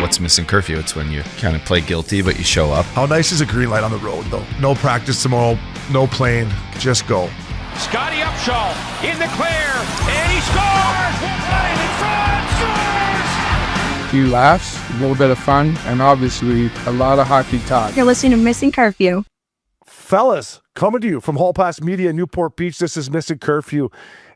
what's Missin Curfew? It's when you kind of play guilty, but you show up. How nice is a green light on the road, though? No practice tomorrow, no plane, just go. Scotty Upshaw in the clear, and he scores! Right in front, scores! A few laughs, a little bit of fun, and obviously a lot of hockey talk. You're listening to Missin Curfew. Fellas, coming to you from Hall Pass Media, Newport Beach, this is Missin Curfew.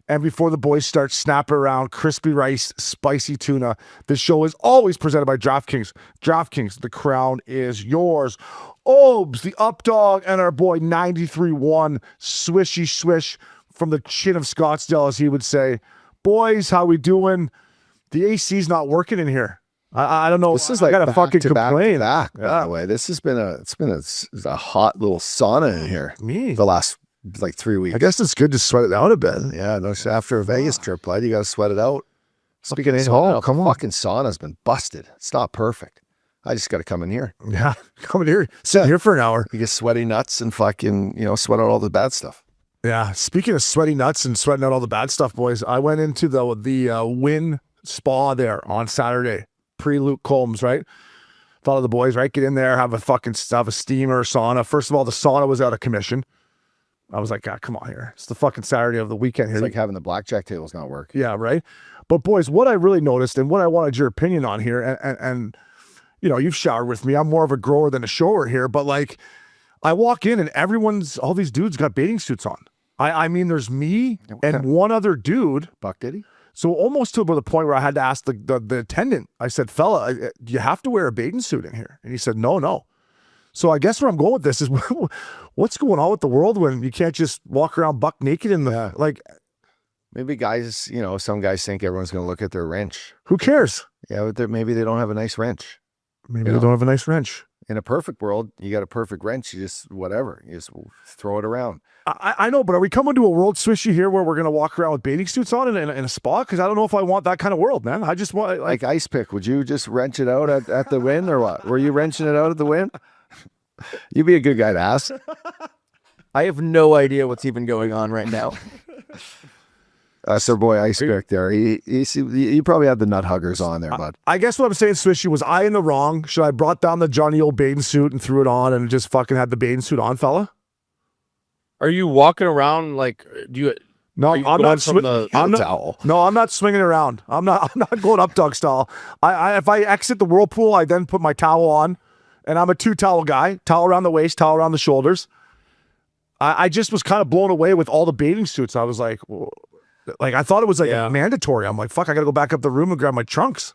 And before the boys start snapping around crispy rice, spicy tuna, this show is always presented by DraftKings. DraftKings, the crown is yours. Obes, the up dog, and our boy 93-1, swishy swish from the chin of Scottsdale, as he would say. Boys, how we doing? The AC's not working in here. I don't know. This is like I gotta fucking complain. Back, by the way. This has been a hot little sauna in here. The last like 3 weeks. I guess it's good to sweat it out a bit. Yeah, no, after a Vegas trip, bud, you got to sweat it out. Speaking of home, come on. Fucking sauna's been busted. It's not perfect. I just got to come in here. Yeah, come in here. Sit here for an hour. You get sweaty nuts and fucking, sweat out all the bad stuff. Yeah, speaking of sweaty nuts and sweating out all the bad stuff, boys, I went into the Wynn Spa there on Saturday, pre-Luke Combs, right? Thought of the boys, right? Get in there, have a steamer, sauna. First of all, the sauna was out of commission. I was like, God, come on here. It's the fucking Saturday of the weekend here. It's like having the blackjack tables not work. Yeah, right? But boys, what I really noticed and what I wanted your opinion on here, and you've showered with me. I'm more of a grower than a shower here, but like I walk in and all these dudes got bathing suits on. I mean, there's me and one other dude. Buck Diddy? So almost to the point where I had to ask the attendant, I said, fella, do you have to wear a bathing suit in here? And he said, no. So I guess where I'm going with this is what's going on with the world when you can't just walk around buck naked in the, like. Maybe guys, some guys think everyone's going to look at their wrench. Who cares? Yeah, but maybe they don't have a nice wrench. Maybe they don't have a nice wrench. In a perfect world, you got a perfect wrench. You just, whatever, you just throw it around. I know, but are we coming to a world swishy here where we're going to walk around with bathing suits on in a spa? Because I don't know if I want that kind of world, man. I just want... Like Ice Pick, would you just wrench it out at the Wynn or what? Were you wrenching it out at the Wynn? You'd be a good guy to ask. I have no idea what's even going on right now. That's our boy Ice Pick there. You probably had the nut huggers on there, bud. I guess what I'm saying, Swishy, was I in the wrong? Should I brought down the Johnny old bathing suit and threw it on and just fucking had the bathing suit on, fella? Are you walking around like No, I'm not towel. No, I'm not swinging around. I'm not going up dog style. If I exit the whirlpool, I then put my towel on, and I'm a 2-towel guy. Towel around the waist, towel around the shoulders. I just was kind of blown away with all the bathing suits. I was like, I thought it was mandatory. I'm like, fuck, I got to go back up the room and grab my trunks.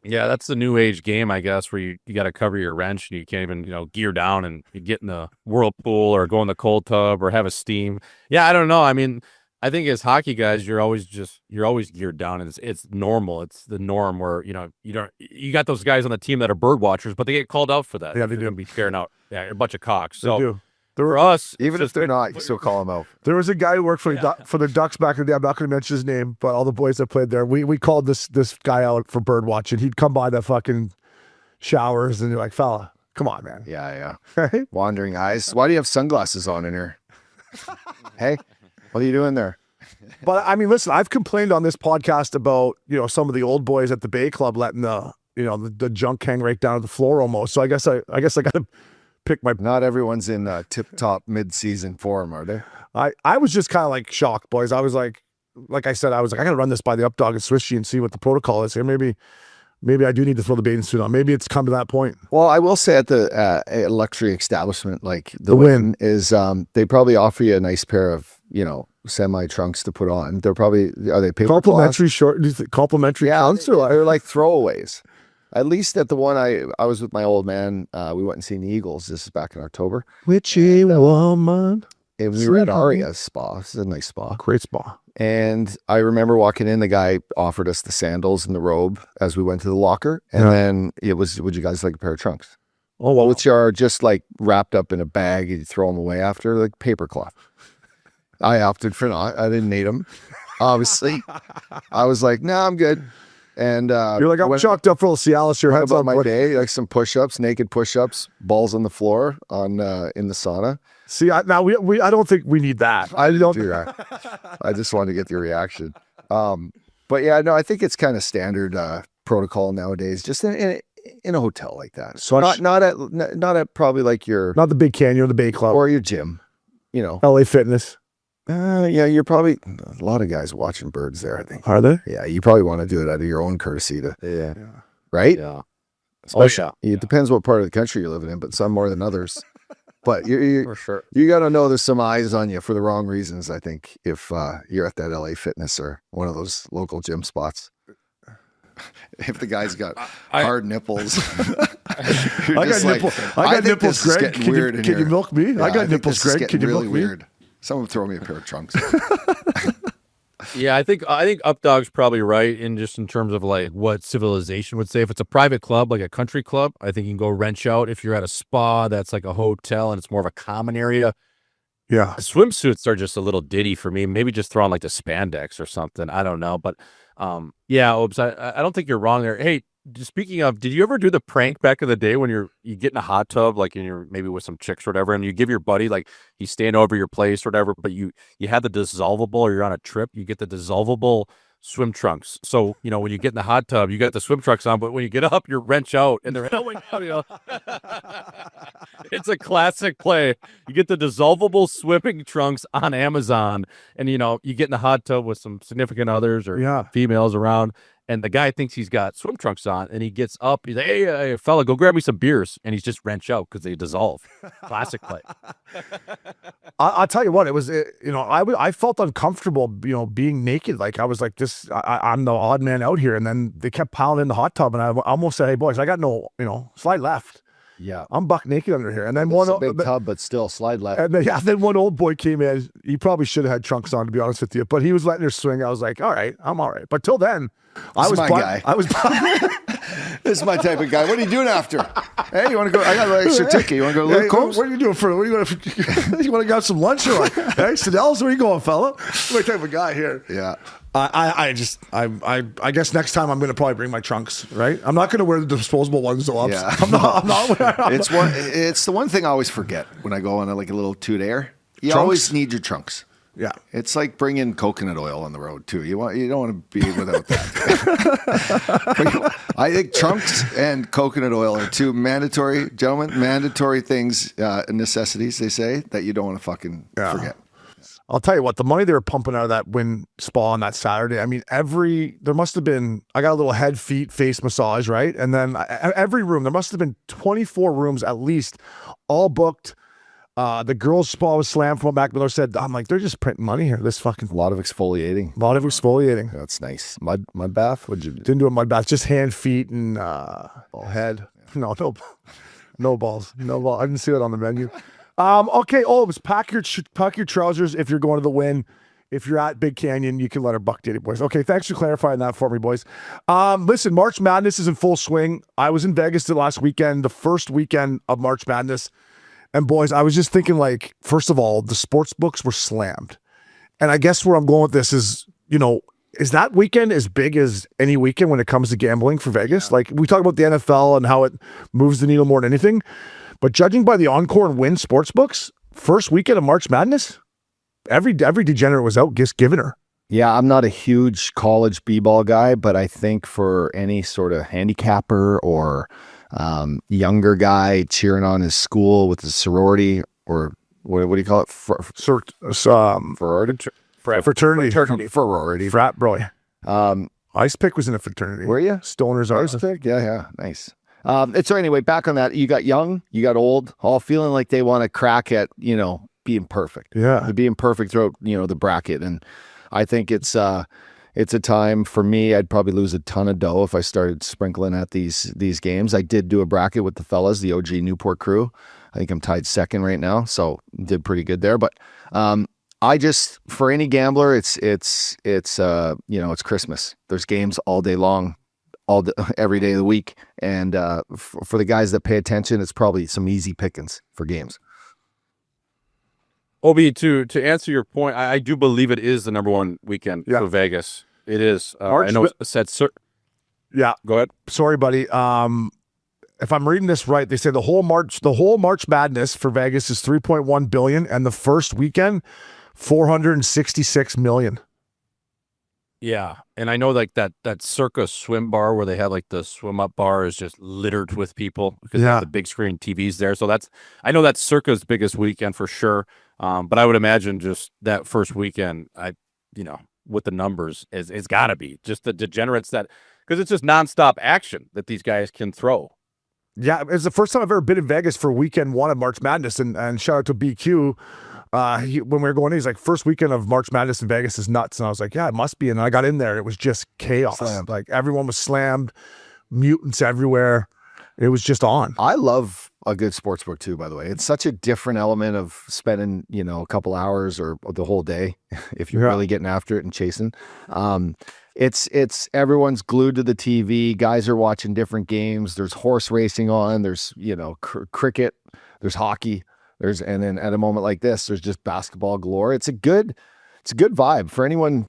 Yeah, that's the new age game, I guess, where you got to cover your wrench and you can't even, gear down and you get in the whirlpool or go in the cold tub or have a steam. Yeah, I don't know. I mean, I think as hockey guys, you're always geared down, and it's normal. It's the norm where, you got those guys on the team that are bird watchers, but they get called out for that. Yeah, they do. Be scaring out a bunch of cocks. They do. For us, even if they're not, you still call them out. There was a guy who worked for the Ducks back in the day. I'm not going to mention his name, but all the boys that played there, we called this guy out for bird watching. He'd come by the fucking showers and you're like, fella, come on, man. Yeah. Wandering eyes. Why do you have sunglasses on in here? Hey, what are you doing there? But I mean, listen, I've complained on this podcast about, some of the old boys at the Bay Club letting the junk hang right down to the floor almost. So I guess I got to pick my... Not everyone's in tip-top mid-season form, are they? I was just kind of like shocked, boys. I was like I said, I got to run this by the up dog and Swishy and see what the protocol is here. Maybe I do need to throw the bathing suit on. Maybe it's come to that point. Well, I will say at the luxury establishment, like the Wynn is, they probably offer you a nice pair of, semi trunks to put on. Are they paper complimentary short? Complimentary? Yeah, they're like throwaways. At least at the one I was with my old man, we went and seen the Eagles. This is back in October. Witchy woman. And we were at Aria's spa. This is a nice spa. Great spa. And I remember walking in, the guy offered us the sandals and the robe as we went to the locker. And then it was, would you guys like a pair of trunks? Oh, well. Which are just like wrapped up in a bag. You throw them away after, like paper cloth. I opted for not. I didn't need them, obviously. I was like, nah, I'm good. And you're like, I'm chalked up for the Cialis. Your head's about on my day, like some push-ups, naked push-ups, balls on the floor in the sauna. See, I don't think we need that. I don't do that. I just wanted to get your reaction. But yeah, no, I think it's kind of standard protocol nowadays, just in a hotel like that. So not at probably like your not the Big Canyon or the Bay Club or your gym, you know. LA Fitness. Yeah, you're probably a lot of guys watching birds there, I think. Are they? Yeah, you probably want to do it out of your own courtesy Yeah. right? Yeah. Especially, it depends what part of the country you're living in, but some more than others. But For sure. you got to know there's some eyes on you for the wrong reasons, I think, if you're at that LA Fitness or one of those local gym spots. If the guy's got hard nipples. I got nipples, Greg. Can you milk me? Yeah, I got nipples, Greg. Can you really milk me? weird. Someone throw me a pair of trunks. Yeah, I think Updog's probably right in terms of like what civilization would say. If it's a private club, like a country club, I think you can go wrench out. If you're at a spa that's like a hotel and it's more of a common area, Yeah. swimsuits are just a little ditty for me. Maybe just throw on like the spandex or something. I don't know, but yeah, Obes, I don't think you're wrong there. Hey, speaking of, did you ever do the prank back in the day when you get in a hot tub, like, and you're maybe with some chicks or whatever, and you give your buddy, like, he's staying over your place or whatever, but you have the dissolvable, or you're on a trip, you get the dissolvable swim trunks. So, you know, when you get in the hot tub, you got the swim trunks on, but when you get up, you wrench out and they're going out, you know. It's a classic play. You get the dissolvable swimming trunks on Amazon, and, you know, you get in the hot tub with some significant others or females around, and the guy thinks he's got swim trunks on, and he gets up. He's like, hey, fella, go grab me some beers. And he's just wrenched out because they dissolve. Classic play. I'll tell you what, it was, you know, I felt uncomfortable, you know, being naked. Like, I was like, I'm the odd man out here. And then they kept piling in the hot tub, and I almost said, hey, boys, I got no, you know, slide left. Yeah. I'm buck naked under here. And then It's a big tub, but still slide left. And then one old boy came in. He probably should have had trunks on, to be honest with you, but he was letting her swing. I was like, all right, I'm all right. But till then, I was This is my type of guy. What are you doing after? Hey, you want to go? I got an extra ticket. You want to go to Luke Combs? What are you doing for? You want to go have some lunch or what? Hey, Sedell's, where you going, fella? My type of guy here. Yeah. I guess next time I'm going to probably bring my trunks, right? I'm not going to wear the disposable ones though. Yeah. I'm not. It's the one thing I always forget when I go on a little 2-dayer. You always need your trunks. Yeah. It's like bringing coconut oil on the road too. You don't want to be without that. I think trunks and coconut oil are two mandatory things, necessities, they say, that you don't want to fucking forget. I'll tell you what, the money they were pumping out of that Wynn Spa on that Saturday, I mean, there must have been, I got a little head, feet, face massage, right? And then every room, there must have been 24 rooms at least, all booked. The girls' spa was slammed from what Mac Miller said. I'm like, they're just printing money here. This fucking A lot of exfoliating. That's nice. Mud bath? What'd you do? Didn't do a mud bath, just hand, feet, and head. No balls. No ball. I didn't see that on the menu. Okay, pack your trousers if you're going to the Wynn. If you're at Big Canyon, you can let our buck date it, boys. Okay, thanks for clarifying that for me, boys. Listen, March Madness is in full swing. I was in Vegas the last weekend, the first weekend of March Madness. And boys, I was just thinking, like, first of all, the sports books were slammed. And I guess where I'm going with this is, you know, is that weekend as big as any weekend when it comes to gambling for Vegas? Like, we talk about the NFL and how it moves the needle more than anything. But judging by the Encore and Wynn sports books, first weekend of March Madness, every degenerate was out just giving her. Yeah, I'm not a huge college b-ball guy, but I think for any sort of handicapper or younger guy cheering on his school with a sorority, or what do you call it? Fraternity. Frat boy. Ice Pick was in a fraternity. Were you? Stoner's ours. Ice Pick? Yeah. Nice. So anyway, back on that, you got young, you got old, all feeling like they want to crack at, you know, being perfect. Yeah. Being perfect throughout, you know, the bracket. And I think it's a time for me. I'd probably lose a ton of dough if I started sprinkling at these games. I did do a bracket with the fellas, the OG Newport crew. I think I'm tied second right now, so did pretty good there. But I just, for any gambler, it's you know, it's Christmas. There's games all day long, every day of the week, and for the guys that pay attention, it's probably some easy pickings for games. Obi, to answer your point, I do believe it is the number one weekend for Vegas. It is. I know it said. Yeah, go ahead. Sorry, buddy. If I'm reading this right, they say the whole March Madness for Vegas is $3.1 billion, and the first weekend, $466 million. Yeah, and I know like that Circus swim bar where they have like the swim up bar is just littered with people because they have the big screen TVs there. So I know that's Circa's biggest weekend for sure. But I would imagine just that first weekend, with the numbers, it's got to be just the degenerates because it's just nonstop action that these guys can throw. Yeah, it's the first time I've ever been in Vegas for weekend one of March Madness, and shout out to BQ. When we were going in, he's like, first weekend of March Madness in Vegas is nuts. And I was like, yeah, it must be. And I got in there. It was just chaos. Slammed. Like everyone was slammed, mutants everywhere. It was just on. I love a good sportsbook too, by the way. It's such a different element of spending, a couple hours or the whole day if you're really getting after it and chasing. It's everyone's glued to the TV. Guys are watching different games. There's horse racing on. There's, cricket. There's hockey. And then at a moment like this, there's just basketball galore. It's a good vibe for anyone,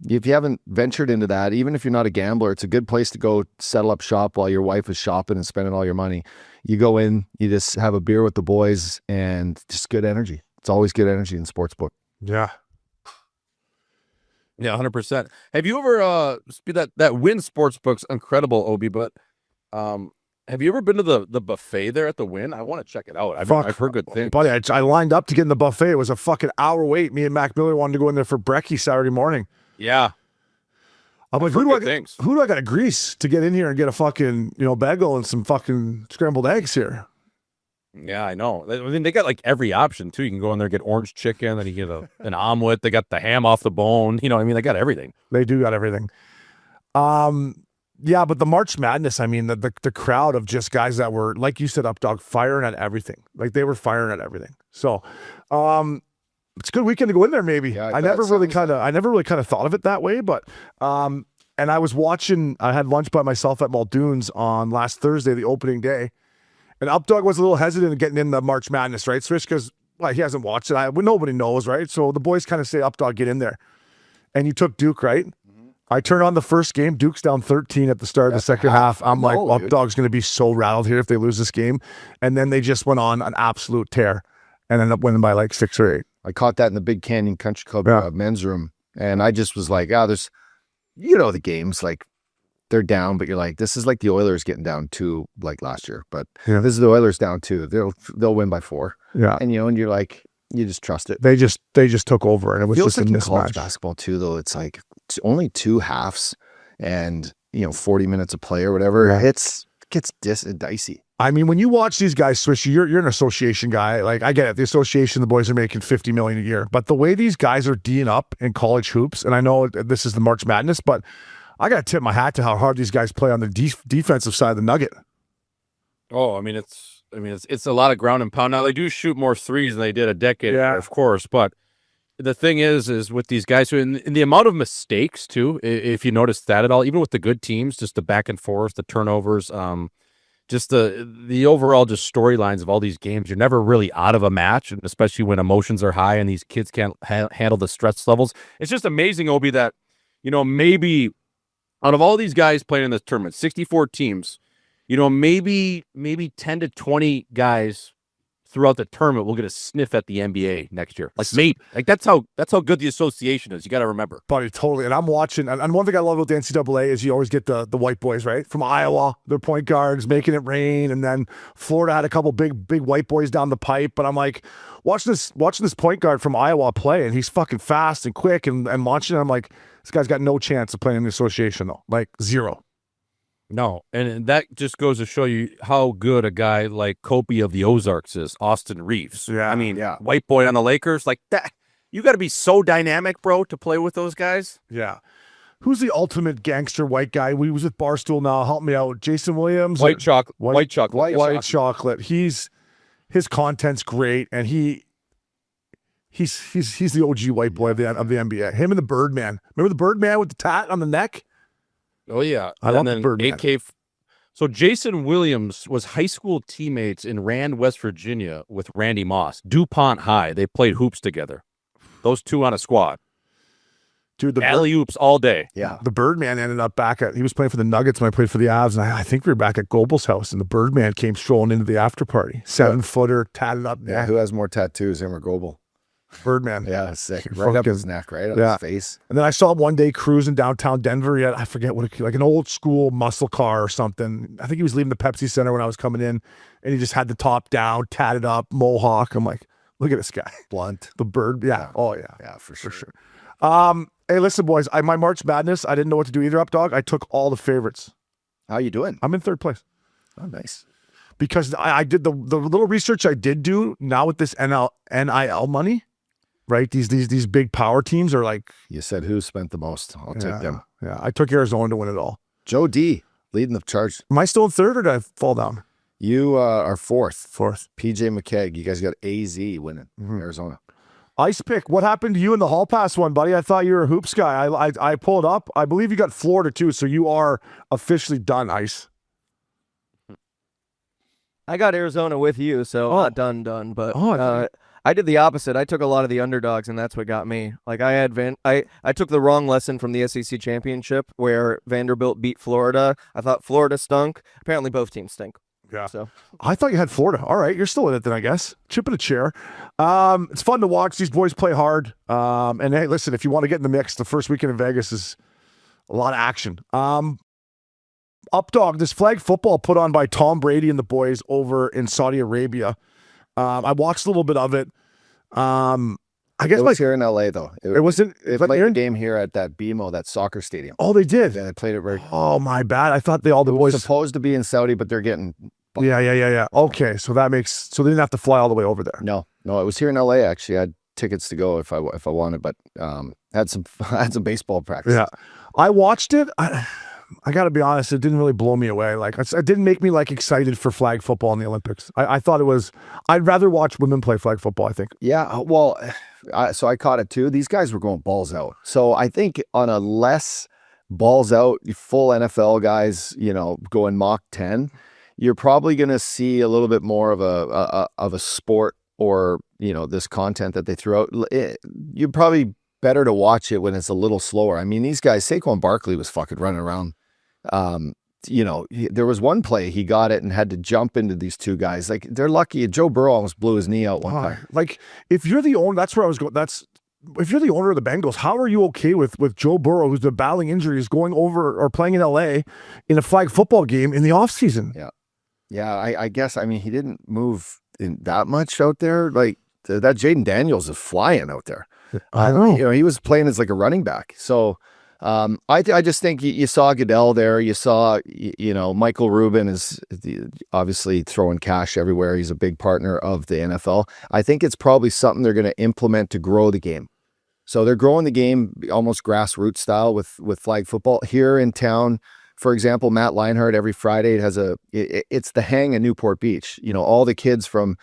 if you haven't ventured into that, even if you're not a gambler, it's a good place to go settle up shop while your wife is shopping and spending all your money. You go in, you just have a beer with the boys and just good energy. It's always good energy in sportsbook. Yeah. Yeah, 100%. Have you ever that Wynn Sportsbook's incredible, Obi, but have you ever been to the buffet there at the Wynn? I want to check it out. I've heard good things. Buddy, I lined up to get in the buffet. It was a fucking hour wait. Me and Mac Miller wanted to go in there for brekkie Saturday morning. Yeah. I'm like, who do I got to grease to get in here and get a fucking, bagel and some fucking scrambled eggs here? Yeah, I know. I mean, they got like every option too. You can go in there, get orange chicken, then you get an omelet. They got the ham off the bone. They got everything. They do got everything. Yeah, but the March Madness, the crowd of just guys that were, like you said, Updog, firing at everything. Like they were firing at everything. So, it's a good weekend to go in there. Maybe yeah, I never really kind of thought of it that way. But and I was watching. I had lunch by myself at Muldoon's on last Thursday, the opening day, and Updog was a little hesitant in getting in the March Madness, right? Switch because he hasn't watched it. Nobody knows, right? So the boys kind of say, Updog, get in there, and you took Duke, right? I turned on the first game. Duke's down 13 at the start of the second half. I'm like, Updog's going to be so rattled here if they lose this game. And then they just went on an absolute tear and ended up winning by like 6 or 8. I caught that in the Big Canyon Country Club men's room. And I just was like, there's, the games, like they're down, but you're like, this is like the Oilers getting down 2 like last year. But this is the Oilers down 2. They'll win by 4. Yeah. And, and you're like, you just trust it. They just took over, and it was just like a mismatch. College basketball too, though. It's like only 2 halves, and 40 minutes of play or whatever. Yeah. It gets dicey. When you watch these guys switch, you're an association guy. Like I get it, the association, the boys are making $50 million a year, but the way these guys are D'ing up in college hoops, and I know this is the March Madness, but I got to tip my hat to how hard these guys play on the defensive side of the Nugget. Oh, it's a lot of ground and pound. Now they do shoot more threes than they did a decade ago, of course. But the thing is with these guys, in the amount of mistakes too, if you notice that at all, even with the good teams, just the back and forth, the turnovers, just the overall just storylines of all these games, you're never really out of a match, and especially when emotions are high and these kids can't handle the stress levels. It's just amazing, Obi, that maybe out of all these guys playing in this tournament, 64 teams. Maybe 10 to 20 guys throughout the tournament will get a sniff at the NBA next year. Like maybe, that's how good the association is. You got to remember, buddy. Totally. And I'm watching. And one thing I love about the NCAA is you always get the white boys, right, from Iowa. They're point guards making it rain, and then Florida had a couple big white boys down the pipe. But I'm like watching this point guard from Iowa play, and he's fucking fast and quick and launching. I'm like, this guy's got no chance of playing in the association though, like zero. No, and that just goes to show you how good a guy like Kobe of the Ozarks is, Austin Reeves. Yeah, white boy on the Lakers, like that. You got to be so dynamic, bro, to play with those guys. Yeah. Who's the ultimate gangster white guy? We was with Barstool now. Help me out. Jason Williams. White chocolate. His content's great, and he's the OG white boy of the NBA. Him and the Birdman. Remember the Birdman with the tat on the neck? Oh, yeah. I love the Birdman. So Jason Williams was high school teammates in Rand, West Virginia with Randy Moss. DuPont High. They played hoops together. Those two on a squad. Dude, the alley-oops all day. Yeah. The Birdman ended up he was playing for the Nuggets when I played for the Avs, and I think we were back at Goebel's house, and the Birdman came strolling into the after party. 7-footer, tatted up. Yeah, who has more tattoos, him or Goebel? Birdman. Yeah, sick. Right up his neck, right up his face. And then I saw him one day cruising downtown Denver. I forget what, like an old school muscle car or something. I think he was leaving the Pepsi Center when I was coming in, and he just had the top down, tatted up, mohawk. I'm like, look at this guy. Blunt. The bird. Yeah. Oh, yeah. Yeah, for sure. Hey, listen, boys. My March Madness, I didn't know what to do either, Up Dog. I took all the favorites. How you doing? I'm in third place. Oh, nice. Because I did the little research I did do now with this NIL money, right? These big power teams are like. You said who spent the most? I'll take them. Yeah, I took Arizona to win it all. Joe D leading the charge. Am I still in third or did I fall down? You are fourth. Fourth. PJ McKegg. You guys got AZ winning Arizona. Ice pick. What happened to you in the Hall Pass one, buddy? I thought you were a hoops guy. I pulled up. I believe you got Florida too, so you are officially done, Ice. I got Arizona with you, so not done. But I did the opposite. I took a lot of the underdogs, and that's what got me. Like I had I took the wrong lesson from the SEC championship where Vanderbilt beat Florida. I thought Florida stunk. Apparently, both teams stink. Yeah. So I thought you had Florida. All right, you're still in it then, I guess. Chip in a chair. It's fun to watch. These boys play hard. And hey, listen, if you want to get in the mix, the first weekend in Vegas is a lot of action. Up Dog, this flag football put on by Tom Brady and the boys over in Saudi Arabia. I watched a little bit of it. I guess it was here in LA though. It wasn't. It played a game here at that BMO, that soccer stadium. Oh, they did. Yeah, they played it right. Oh, my bad. I thought the boys supposed to be in Saudi, but they're getting. Yeah. Okay, so they didn't have to fly all the way over there. No, it was here in LA. Actually, I had tickets to go if I wanted, but had some baseball practice. Yeah, I watched it. I got to be honest, it didn't really blow me away. Like, it didn't make me like excited for flag football in the Olympics. I thought it was. I'd rather watch women play flag football, I think. Yeah, well, so I caught it too. These guys were going balls out. So I think on a less balls out, full NFL guys, going Mach 10, you're probably going to see a little bit more of a sport or this content that they threw out. You're probably better to watch it when it's a little slower. I mean, these guys, Saquon Barkley was fucking running around. There was one play he got it and had to jump into these two guys. Like, they're lucky. Joe Burrow almost blew his knee out one time. Like, if you're the owner, that's where I was going. If you're the owner of the Bengals, how are you okay with Joe Burrow, who's been battling injuries, going over or playing in LA in a flag football game in the offseason? Yeah. I guess. I mean, he didn't move in that much out there. Like that Jaden Daniels is flying out there. I know. He was playing as like a running back. So I just think you saw Goodell there. You saw, Michael Rubin is obviously throwing cash everywhere. He's a big partner of the NFL. I think it's probably something they're going to implement to grow the game. So they're growing the game almost grassroots style with flag football here in town. For example, Matt Leinart every Friday it's the hang in Newport Beach. All the kids from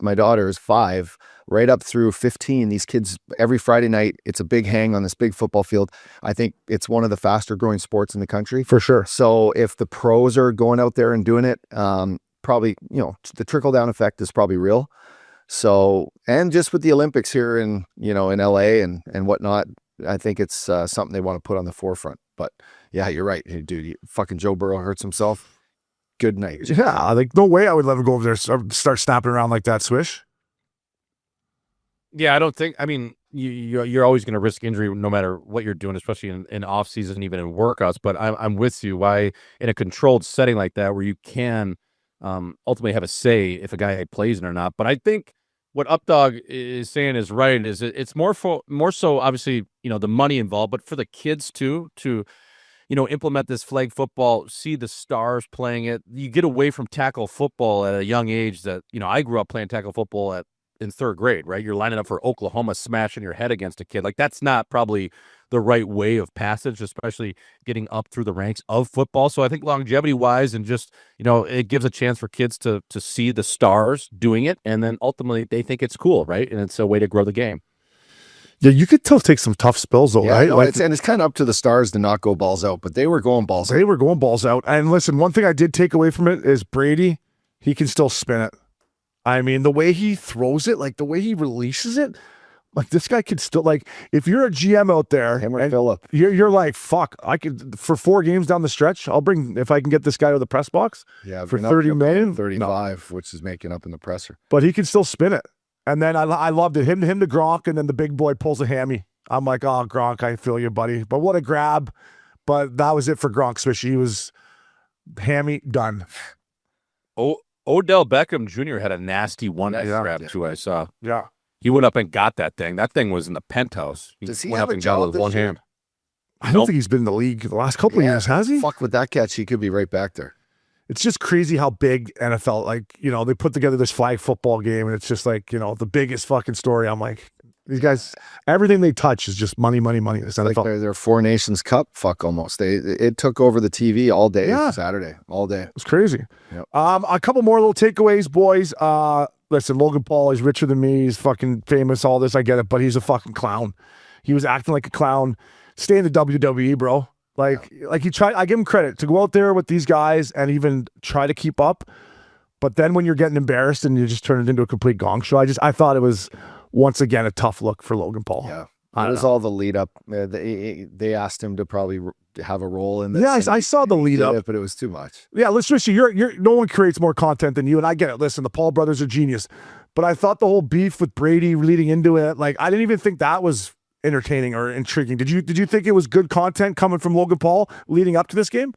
my daughter is 5, right up through 15. These kids every Friday night, it's a big hang on this big football field. I think it's one of the faster growing sports in the country. For sure. So if the pros are going out there and doing it, probably, the trickle down effect is probably real. So, and just with the Olympics here in LA and whatnot, I think it's something they want to put on the forefront. But yeah, you're right. Hey, dude, fucking Joe Burrow hurts himself. Good night. Yeah, like no way I would let him go over there and start snapping around like that, Swish. Yeah, I don't think. I mean, you're always going to risk injury no matter what you're doing, especially in off season, even in workouts. But I'm with you. Why in a controlled setting like that, where you can ultimately have a say if a guy plays it or not. But I think what Updog is saying is right. Is it's more so obviously the money involved, but for the kids too to implement this flag football, see the stars playing it. You get away from tackle football at a young age. That I grew up playing tackle football in 3rd grade. Right, you're lining up for Oklahoma, smashing your head against a kid. Like, that's not probably the right way of passage, especially getting up through the ranks of football. So I think longevity wise and just, it gives a chance for kids to see the stars doing it. And then ultimately they think it's cool. Right. And it's a way to grow the game. Yeah. You could still take some tough spills though, right? No, it's kind of up to the stars to not go balls out, but they were going balls out. They were going balls out. And listen, one thing I did take away from it is Brady, he can still spin it. I mean, the way he throws it, like the way he releases it, like this guy could still, like, if you're a GM out there, Him or Phillip, you're like, fuck, I could, for 4 games down the stretch, if I can get this guy to the press box for 30 million. 35, which is making up in the presser. But he can still spin it. And then I loved it. Him to Gronk, and then the big boy pulls a hammy. I'm like, oh, Gronk, I feel you, buddy. But what a grab. But that was it for Gronk, Swishy. He was hammy, done. Odell Beckham Jr. had a nasty one grab too, I saw. Yeah. He went up and got that thing. That thing was in the penthouse. Does he went have up a and got it job with this one year? hand. I don't think he's been in the league the last couple of years, has he? Fuck with that catch. He could be right back there. It's just crazy how big NFL, like, you know, they put together this flag football game, and it's just like, you know, the biggest fucking story. I'm like, these guys, everything they touch is just money, money, money. It's Like NFL. their Four Nations Cup, fuck almost. It took over the TV all day Saturday, all day. It's crazy. Yep. A couple more little takeaways, boys. Listen, Logan Paul is richer than me. He's fucking famous, all this. I get it, but he's a fucking clown. He was acting like a clown. Stay in the WWE, bro. Like he tried. I give him credit to go out there with these guys and even try to keep up. But then when you're getting embarrassed and you just turn it into a complete gong show, I thought it was once again a tough look for Logan Paul. Yeah. It was all the lead up. They asked him to probably have a role in this. Yeah, I saw the lead up, but it was too much. Yeah, let's just you're no one creates more content than you, and I get it. Listen, the Paul brothers are genius, but I thought the whole beef with Brady leading into it, like I didn't even think that was entertaining or intriguing. Did you think it was good content coming from Logan Paul leading up to this game?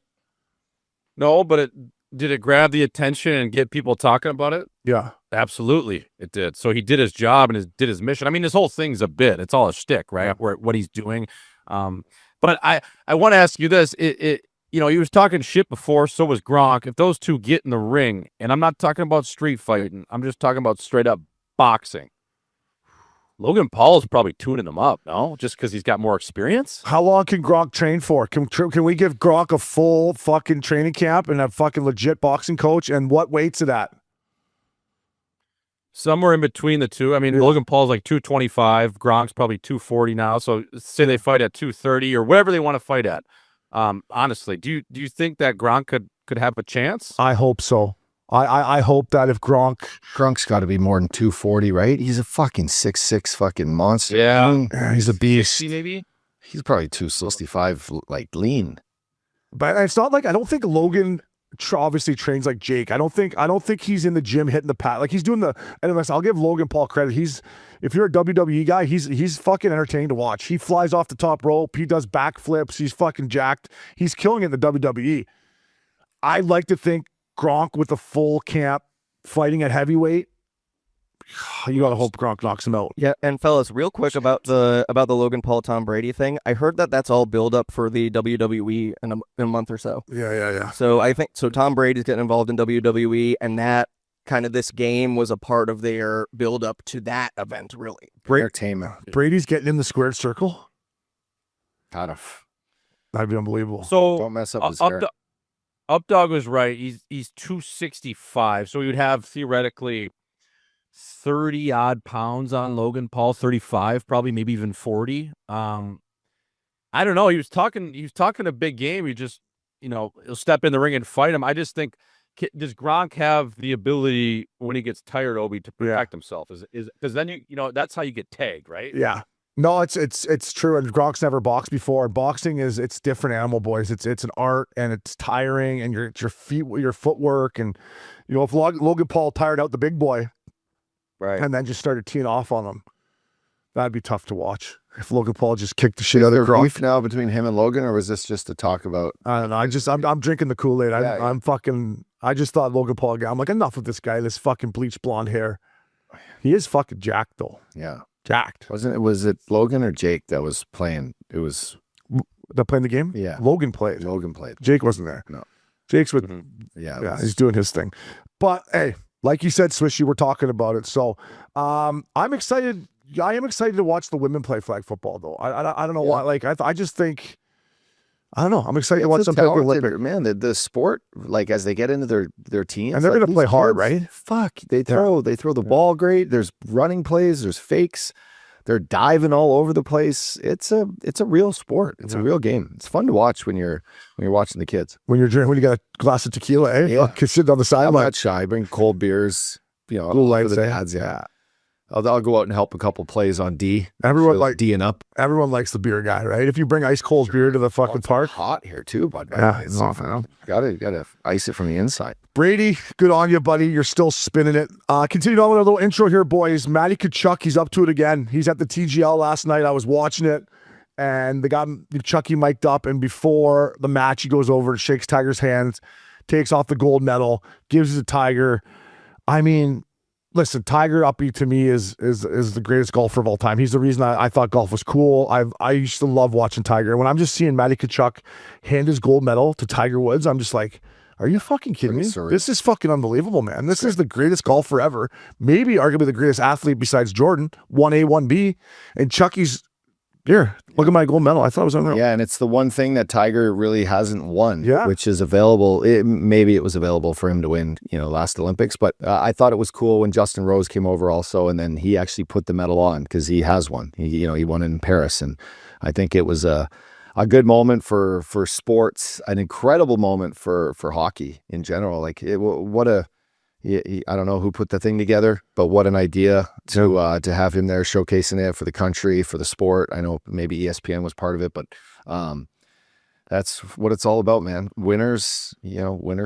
No, but did it grab the attention and get people talking about it? Yeah. Absolutely, it did. So he did his job and did his mission. I mean, this whole thing's a bit. It's all a shtick, right? Where what he's doing. But I want to ask you this. You know, he was talking shit before, so was Gronk. If those two get in the ring, and I'm not talking about street fighting, I'm just talking about straight up boxing. Logan Paul is probably tuning them up, no? Just because he's got more experience? How long can Gronk train for? Can we give Gronk a full fucking training camp and a fucking legit boxing coach? And what weight's it at? Somewhere in between the two. I mean, Logan Paul's like 225. Gronk's probably 240 now. So say they fight at 230 or whatever they want to fight at. Honestly, do you think that Gronk could have a chance? I hope so. I hope that if Gronk's got to be more than 240, right? He's a fucking 6'6" fucking monster. Yeah. He's a beast. 60 maybe? He's probably 265, like lean. But it's not like I don't think Logan obviously trains like Jake. I don't think he's in the gym hitting the pad like he's doing the. And I'll give Logan Paul credit. If you're a WWE guy, he's fucking entertaining to watch. He flies off the top rope. He does backflips. He's fucking jacked. He's killing it in the WWE. I like to think Gronk with a full camp fighting at heavyweight. You gotta hope Gronk knocks him out. Yeah, and fellas, real quick about the Logan Paul Tom Brady thing. I heard that's all build up for the WWE in a month or so. Yeah. So I think Tom Brady's getting involved in WWE, and that kind of this game was a part of their build up to that event. Really, Entertainment. Brady's getting in the squared circle. Kind of. That'd be unbelievable. So Don't mess up his hair. Updog was right. He's 265, so he would have theoretically 30 odd pounds on Logan Paul, 35, probably maybe even 40. I don't know. He was talking a big game. He just, he'll step in the ring and fight him. I just think, does Gronk have the ability when he gets tired, Obi, to protect himself? Is because then that's how you get tagged, right? Yeah. No, it's true. And Gronk's never boxed before. Boxing it's different animal, boys. It's an art and it's tiring and your feet, your footwork. And, if Logan Paul tired out the big boy and then just started teeing off on him, that'd be tough to watch. If Logan Paul just kicked the shit out of Gronk. Beef now between him and Logan, or was this just to talk about? I don't know. I'm drinking the Kool-Aid. I just thought Logan Paul, I'm like, enough of this guy, this fucking bleached blonde hair. He is fucking jacked though. Yeah. Jacked. Was it Logan or Jake that was playing? It was that playing the game? Yeah. Logan played. Jake wasn't there. No. Jake's with Yeah, he's doing his thing. But hey, like you said, Swishy, we're talking about it. So I'm excited. I am excited to watch the women play flag football though. I don't know why. Like I just think I don't know. I'm excited to watch some people Olympic. Man, the sport, like as they get into their teams, and they're going to play hard, right? Fuck, they throw the ball great. There's running plays, there's fakes, they're diving all over the place. It's a real sport. It's a real game. It's fun to watch when you're watching the kids. When you got a glass of tequila, sitting on the sideline. I'm not shy. Bring cold beers, little lights, for the dads. Yeah. I'll go out and help a couple plays on D. Everyone So like D and up. Everyone likes the beer guy, right? If you bring ice cold beer to the fucking park, Hot here too, bud. yeah, it's off. I know. Gotta ice it from the inside. Brady, good on you, buddy. You're still spinning it. Continue on with a little intro here, boys. Matty Tkachuk, he's up to it again. He's at the TGL last night. I was watching it, and they got Chucky mic'd up, and before the match, he goes over and shakes Tiger's hands, takes off the gold medal, gives it to Tiger. I mean, listen, Tiger Uppy to me is the greatest golfer of all time. He's the reason I thought golf was cool. I used to love watching Tiger. When I'm just seeing Matty Tkachuk hand his gold medal to Tiger Woods, I'm just like, are you fucking kidding me? Sorry. This is fucking unbelievable, man. This is the greatest golfer ever. Maybe arguably the greatest athlete besides Jordan. 1A, 1B. And Chucky's here. Look at my gold medal. I thought it was unreal. Yeah, and it's the one thing that Tiger really hasn't won, Yeah. which is available. Maybe it was available for him to win, last Olympics, but I thought it was cool when Justin Rose came over also, and then he actually put the medal on because he has one. He won in Paris, and I think it was a good moment for sports, an incredible moment for hockey in general. Like, I don't know who put the thing together, but what an idea to have him there showcasing it for the country, for the sport. I know maybe ESPN was part of it, but that's what it's all about, man. Winners,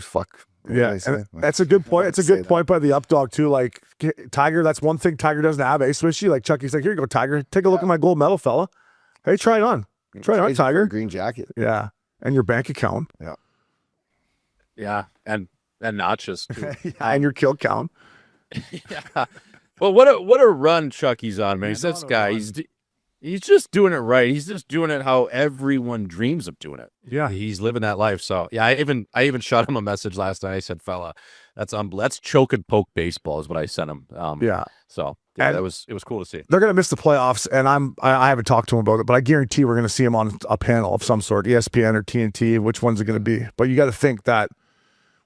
fuck. Yeah, and that's a good point. It's a good point by the up dog too. Like Tiger, that's one thing Tiger doesn't have. Swishy, like Chucky's like, here you go, Tiger. Take a look at my gold medal, fella. Hey, try it on. Try it on, Tiger. Green jacket. Yeah, and your bank account. Yeah, and notches too. Yeah, and your kill count. Yeah. Well, what a run Chucky's on, man. This guy, he's just doing it right. He's just doing it how everyone dreams of doing it. Yeah, he's living that life. So yeah, I even shot him a message last night. I said, "Fella, that's choke and poke baseball," is what I sent him. So yeah, it was cool to see. They're gonna miss the playoffs, and I haven't talked to him about it, but I guarantee we're gonna see him on a panel of some sort, ESPN or TNT. Which one's it gonna be? But you got to think that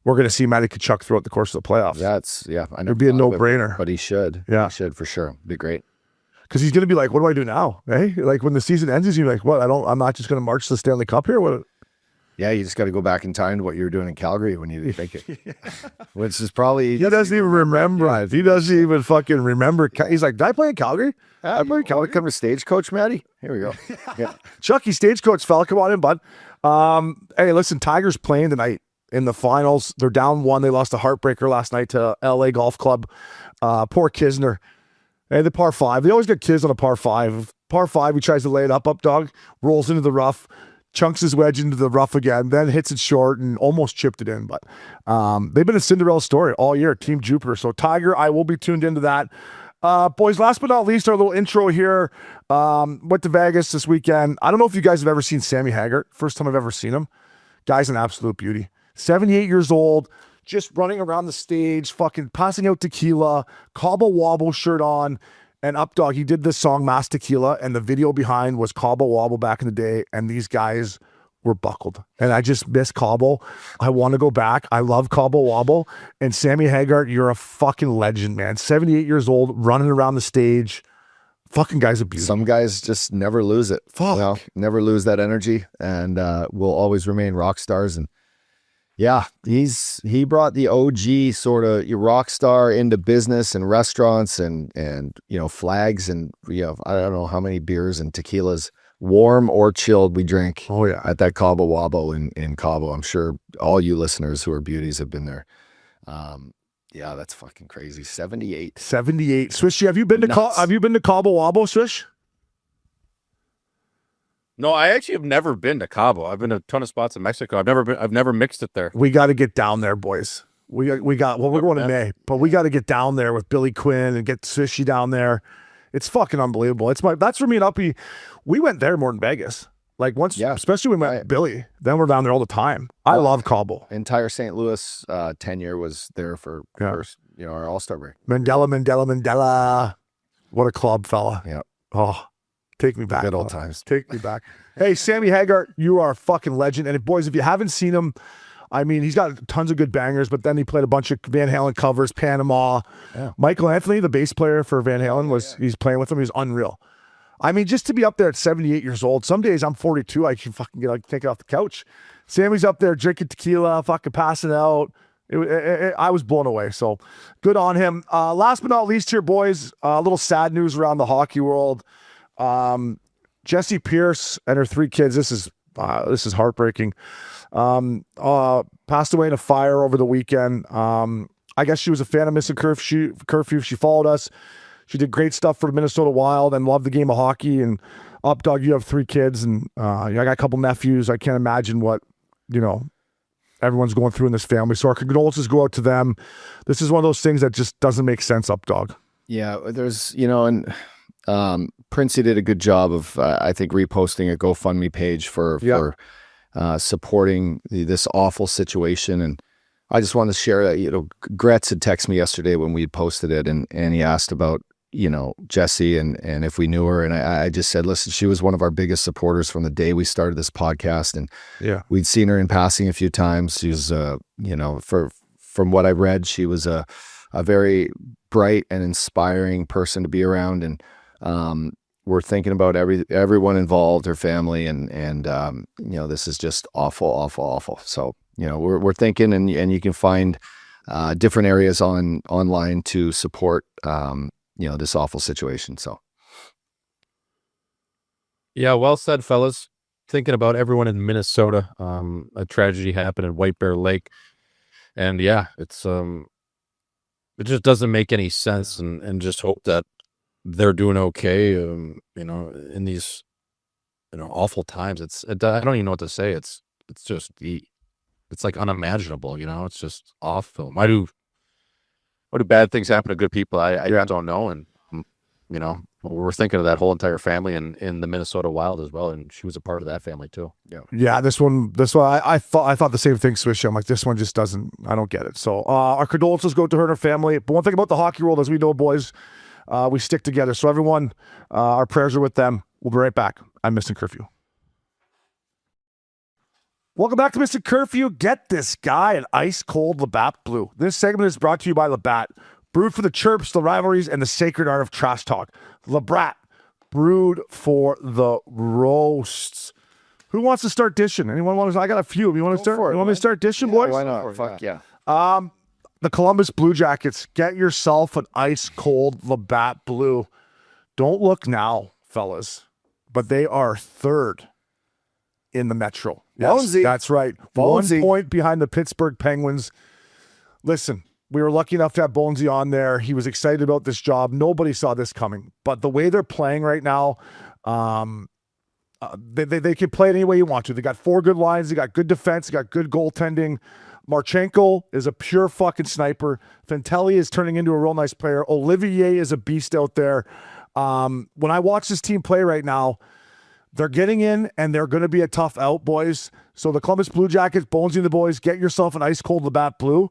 we're going to see Matty Tkachuk throughout the course of the playoffs. I know. It'd be a no-brainer. But he should. Yeah. He should for sure. It'd be great. Because he's going to be like, what do I do now? Hey, like when the season ends, he's going to be like, what? I'm not just going to march to the Stanley Cup here? What? Yeah, you just got to go back in time to what you were doing in Calgary when you make it. Which is probably... He doesn't even remember it. He doesn't even fucking remember. He's like, did I play in Calgary? I played in Calgary. Come to stagecoach, Matty. Here we go. Yeah. Chucky, stagecoach fella. Come on in, bud. Hey, listen, Tigers playing tonight in the finals. They're down 1. They lost a heartbreaker last night to LA Golf Club. Poor Kisner. Hey, the par 5. They always get kids on a par 5. Par 5, he tries to lay it up dog, rolls into the rough, chunks his wedge into the rough again, then hits it short and almost chipped it in. But they've been a Cinderella story all year, Team Jupiter. So Tiger, I will be tuned into that. Boys, last but not least, our little intro here. Went to Vegas this weekend. I don't know if you guys have ever seen Sammy Haggart. First time I've ever seen him. Guy's an absolute beauty. 78 years old, just running around the stage, fucking passing out tequila, Cabo Wobble shirt on, and up dog. He did this song, Mass Tequila, and the video behind was Cabo Wobble back in the day, and these guys were buckled. And I just miss Cabo. I want to go back. I love Cabo Wobble. And Sammy Haggart, you're a fucking legend, man. 78 years old, running around the stage. Fucking guy's a beauty. Some guys just never lose it. Fuck. Never lose that energy, and will always remain rock stars. And yeah, he brought the OG sort of rock star into business and restaurants and flags and I don't know how many beers and tequilas, warm or chilled, we drink. Oh yeah, at that Cabo Wabo in Cabo. I'm sure all you listeners who are beauties have been there. Yeah, that's fucking crazy. 78. Swish, have you been to Cabo Wabo, Swish? No, I actually have never been to Cabo. I've been to a ton of spots in Mexico. I've never mixed it there. We got to get down there, boys. We're going in May, but we got to get down there with Billy Quinn and get Swishy down there. It's fucking unbelievable. That's for me and Uppy. We went there more than Vegas. Like once, especially when we met Billy. Then we're down there all the time. I love Cabo. Entire St. Louis tenure was there for our All-Star break. Mandela. What a club, fella. Yeah. Oh. Take me back. Good old times. Take me back. Hey, Sammy Haggart, you are a fucking legend. And boys, if you haven't seen him, I mean, he's got tons of good bangers, but then he played a bunch of Van Halen covers, Panama. Yeah. Michael Anthony, the bass player for Van Halen, he's playing with him. He's unreal. I mean, just to be up there at 78 years old, some days I'm 42, I can fucking take it off the couch. Sammy's up there drinking tequila, fucking passing out. I was blown away. So good on him. Last but not least here, boys, a little sad news around the hockey world. Jessie Pierce and her 3 kids. This is heartbreaking. Passed away in a fire over the weekend. I guess she was a fan of Missin Curfew. She followed us. She did great stuff for the Minnesota Wild and loved the game of hockey. And Updog, you have 3 kids, and I got a couple nephews. I can't imagine what, everyone's going through in this family. So our condolences go out to them. This is one of those things that just doesn't make sense, Updog. Yeah, there's, and Princey did a good job of, I think, reposting a GoFundMe page for supporting this awful situation. And I just wanted to share that, Gretz had texted me yesterday when we posted it, and he asked about, Jessie and if we knew her. And I just said, listen, she was one of our biggest supporters from the day we started this podcast. And we'd seen her in passing a few times. She was, from what I read, she was a very bright and inspiring person to be around. And we're thinking about everyone involved, her family, and this is just awful, awful, awful. So, we're thinking, and you can find different areas online to support this awful situation. So yeah, well said, fellas. Thinking about everyone in Minnesota. A tragedy happened in White Bear Lake, and it's it just doesn't make any sense, and just hope that they're doing okay. In these awful times. I don't even know what to say. It's just it's like unimaginable. It's just awful. Why do bad things happen to good people? I don't know. And we're thinking of that whole entire family in the Minnesota Wild as well, and she was a part of that family too. Yeah. This one, I thought the same thing, Swishy. I'm like, this one just doesn't. I don't get it. So our condolences go to her and her family. But one thing about the hockey world, as we know, boys, we stick together. So everyone, our prayers are with them. We'll be right back. I'm Missin Curfew. Welcome back to Missin Curfew. Get this guy an ice cold Labatt Blue. This segment is brought to you by Labatt. Brewed for the chirps, the rivalries, and the sacred art of trash talk. Labatt, brewed for the roasts. Who wants to start dishing? Anyone want to? I got a few. You want to start? You want me to start dishing, boys? Why not? Fuck yeah. The Columbus Blue Jackets. Get yourself an ice cold Labatt Blue. Don't look now, fellas, but they are 3rd in the Metro. Yes, that's right. Bonesy. 1 point behind the Pittsburgh Penguins. Listen, we were lucky enough to have Bonesy on there. He was excited about this job. Nobody saw this coming. But the way they're playing right now, they can play it any way you want to. They got 4 good lines. They got good defense. They got good goaltending. Marchenko is a pure fucking sniper. Fantelli is turning into a real nice player. Olivier is a beast out there. When I watch this team play right now, they're getting in, and they're going to be a tough out, boys. So the Columbus Blue Jackets, Bonesy and the boys, get yourself an ice cold Labatt Blue.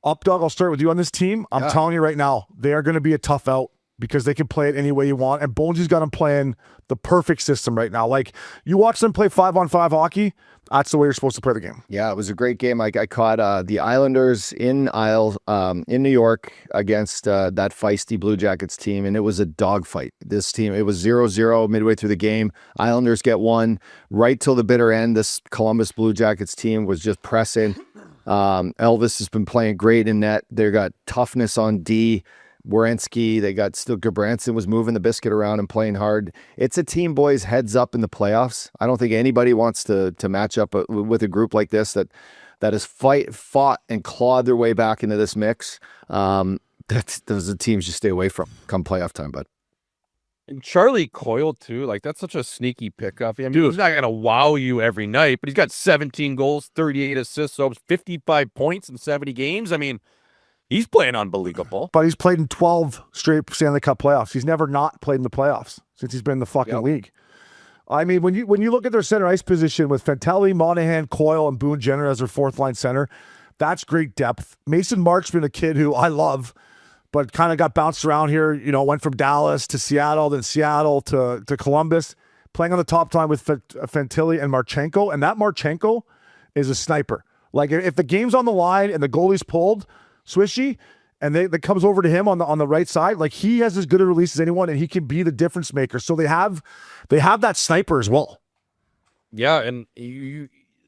Updog, I'll start with you on this team. I'm telling you right now, they are going to be a tough out because they can play it any way you want. And Bonesy's got them playing the perfect system right now. Like, you watch them play 5-on-5 hockey, that's the way you're supposed to play the game. Yeah, it was a great game. I caught the Islanders in New York against that feisty Blue Jackets team, and it was a dogfight. This team, it was 0-0 midway through the game. Islanders get 1 right till the bitter end. This Columbus Blue Jackets team was just pressing. Elvis has been playing great in net. They got toughness on D. Werenski, they got still Gabranson was moving the biscuit around and playing hard. It's a team, boys, heads up in the playoffs. I don't think anybody wants to match up with a group like this that has fought and clawed their way back into this mix. Those are the teams you stay away from come playoff time, bud. And Charlie Coyle too, like that's such a sneaky pickup. I mean, he's not gonna wow you every night, but he's got 17 goals, 38 assists, so 55 points in 70 games. I mean, he's playing unbelievable. But he's played in 12 straight Stanley Cup playoffs. He's never not played in the playoffs since he's been in the fucking league. I mean, when you look at their center ice position with Fantelli, Monahan, Coyle, and Boone Jenner as their 4th line center, that's great depth. Mason Mark's been a kid who I love, but kind of got bounced around here. Went from Dallas to Seattle, then Seattle to Columbus, playing on the top line with Fantilli and Marchenko. And that Marchenko is a sniper. Like, if the game's on the line and the goalie's pulled, Swishy, and that comes over to him on the right side, like, he has as good a release as anyone, and he can be the difference maker. So they have that sniper as well. Yeah, and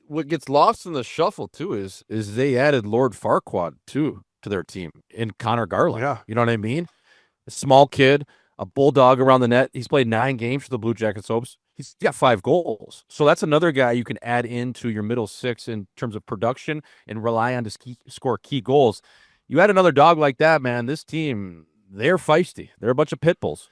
what gets lost in the shuffle too is they added Lord Farquaad too to their team in Connor Garland. Yeah. You know what I mean? A small kid, a bulldog around the net. He's played 9 games for the Blue Jackets hopes. He's got 5 goals. So that's another guy you can add into your middle six in terms of production and rely on to score key goals. You add another dog like that, man, this team, they're feisty. They're a bunch of pit bulls.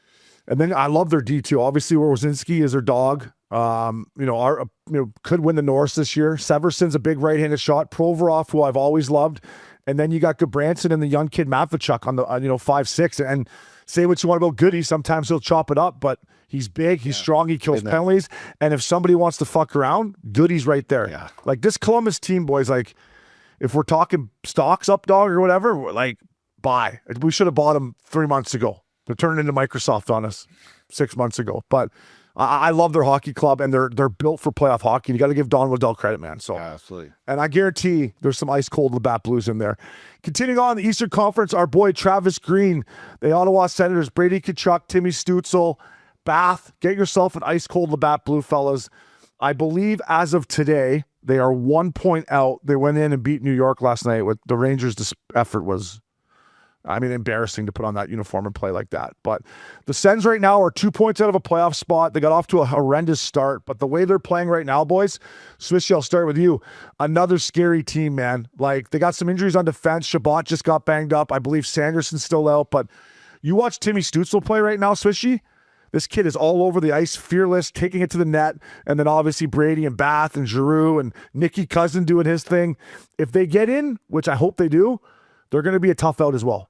And then I love their D2. Obviously, Rosinski is their dog. Could win the Norris this year. Severson's a big right-handed shot. Provorov, who I've always loved. And then you got Goodbranson and the young kid Matvichuk on the 5'6". And say what you want about Goody, sometimes he'll chop it up, but he's big, he's strong, he kills penalties. And if somebody wants to fuck around, Goody's right there. Yeah. Like this Columbus team, boys, like if we're talking stocks up, dog, or whatever, we're like, buy. We should have bought them 3 months ago. They're turning into Microsoft on us 6 months ago. But I love their hockey club, and they're built for playoff hockey. And you got to give Don Waddell credit, man. So Yeah, absolutely. And I guarantee there's some ice cold Labatt Blues in there. Continuing on the Eastern Conference, our boy Travis Green, the Ottawa Senators, Brady Tkachuk, Timmy Stutzel, Bath. Get yourself an ice cold Labatt Blue, fellas. I believe as of today, they are 1 point out. They went in and beat New York last night. With the Rangers' effort was, embarrassing to put on that uniform and play like that. But the Sens right now are 2 points out of a playoff spot. They got off to a horrendous start, but the way they're playing right now, boys, Swishy, I'll start with you. Another scary team, man. Like, they got some injuries on defense. Shabbat just got banged up. I believe Sanderson's still out, but you watch Timmy Stutzel play right now, Swishy. This kid is all over the ice, fearless, taking it to the net, and then obviously Brady and Bath and Giroux and Nicky Cousin doing his thing. If they get in, which I hope they do, they're going to be a tough out as well.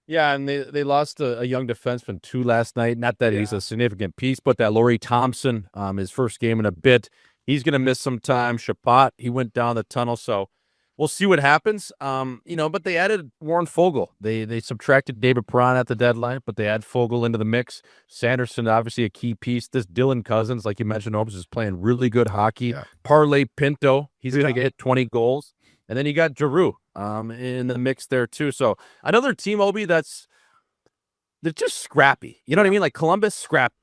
Yeah, and they lost a young defenseman too last night. Not that he's a significant piece, but that Laurie Thompson, his first game in a bit, he's going to miss some time. Chapat, he went down the tunnel, so we'll see what happens. But they added Warren Fogle. They subtracted David Perron at the deadline, but they add Fogle into the mix. Sanderson, obviously a key piece. This Dylan Cousins, like you mentioned, Obes, is playing really good hockey. Yeah. Parlay Pinto, he's going to get 20 goals. And then you got Giroux in the mix there too. So another team, Obi, they're just scrappy. You know what I mean? Like Columbus, scrappy.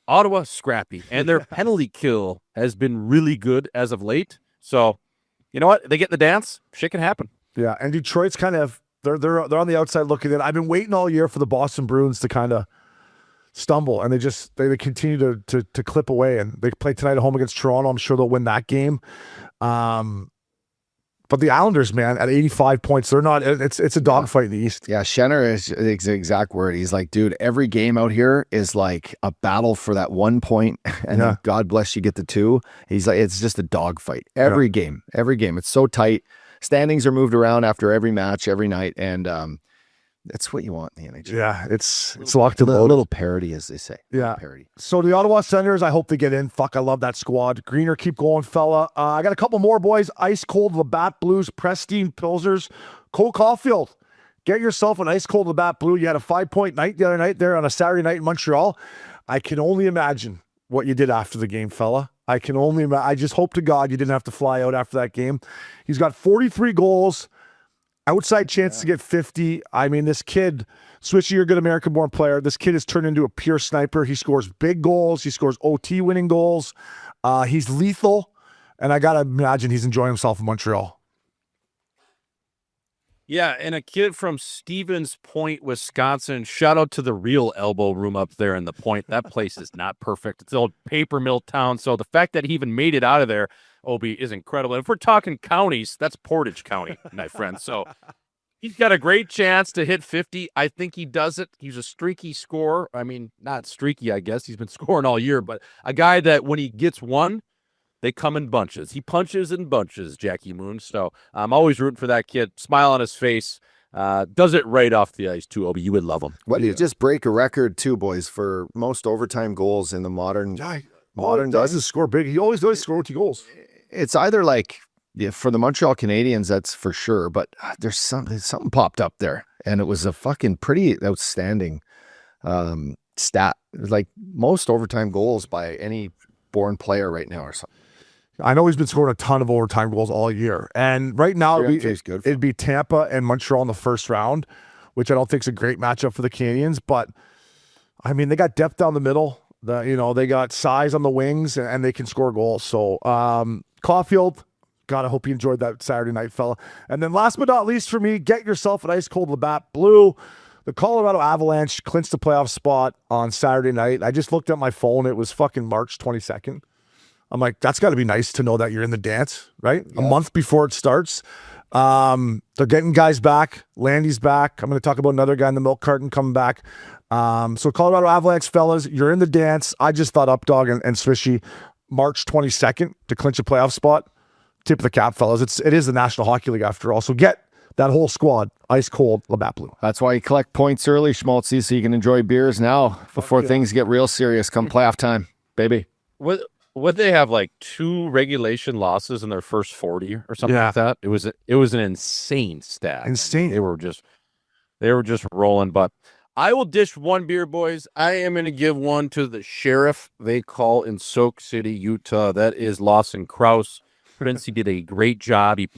Ottawa, scrappy. And their penalty kill has been really good as of late. So, you know what? They get in the dance. Shit can happen. Yeah, and Detroit's kind of, they're on the outside looking in. I've been waiting all year for the Boston Bruins to kind of stumble, and they continue to clip away. And they play tonight at home against Toronto. I'm sure they'll win that game. But the Islanders, man, at 85 points, they're not. It's a dogfight in the East. Yeah, Schenner is the exact word. He's like, dude, every game out here is like a battle for that 1 point, and then God bless you get the 2. He's like, it's just a dogfight every game. It's so tight. Standings are moved around after every match, every night, and that's what you want in the NHL. Yeah, it's locked in. A little parody, as they say. Yeah, parody. So the Ottawa Senators, I hope they get in. Fuck, I love that squad. Greener, keep going, fella. I got a couple more, boys. Ice cold Labatt Blues, Pristine Pilsners. Cole Caulfield, get yourself an ice cold Labatt Blue. You had a 5-point night the other night there on a Saturday night in Montreal. I can only imagine what you did after the game, fella. I just hope to God you didn't have to fly out after that game. He's got 43 goals. Outside chance to get 50. I mean, this kid, Swishy, you're a good American-born player. This kid has turned into a pure sniper. He scores big goals. He scores OT winning goals. He's lethal, and I got to imagine he's enjoying himself in Montreal. Yeah, and a kid from Stevens Point, Wisconsin. Shout out to the real elbow room up there in the Point. That place is not perfect. It's an old paper mill town, so the fact that he even made it out of there, Obi, is incredible. And if we're talking counties, that's Portage County, my friend. So he's got a great chance to hit 50. I think he does it. He's a streaky scorer. I mean, not streaky, I guess. He's been scoring all year, but a guy that when he gets one, they come in bunches. He punches in bunches, Jackie Moon. So I'm always rooting for that kid. Smile on his face. Does it right off the ice, too, Obi. You would love him. What do you just break a record, too, boys, for most overtime goals in the modern does score big. He always does score 2 goals. It's either like, for the Montreal Canadiens, that's for sure, but there's something popped up there, and it was a fucking pretty outstanding stat. It was like most overtime goals by any born player right now or something. I know he's been scoring a ton of overtime goals all year. And right now, it'd be Tampa and Montreal in the first round, which I don't think is a great matchup for the Canadiens. But, I mean, they got depth down the middle. They got size on the wings and they can score goals. So Caulfield, God, I hope you enjoyed that Saturday night, fella. And then last but not least for me, get yourself an ice cold Labatt Blue. The Colorado Avalanche clinched the playoff spot on Saturday night. I just looked at my phone. It was fucking March 22nd. I'm like, that's got to be nice to know that you're in the dance, right? Yeah. A month before it starts. They're getting guys back. Landy's back. I'm going to talk about another guy in the milk carton coming back. So Colorado Avalanche, fellas, you're in the dance. I just thought Updog and Swishy, March 22nd to clinch a playoff spot. Tip of the cap, fellas. It is the National Hockey League after all. So get that whole squad ice cold Labatt Blue. That's why you collect points early, Schmaltzy, so you can enjoy beers now before things get real serious come playoff time, baby. What they have, like 2 regulation losses in their first 40 or something like that? It was an insane stat. Insane. They were just rolling. But I will dish one beer, boys. I am going to give one to the sheriff they call in Sauk City, Utah. That is Lawson Krause. Prince, he did a great job. He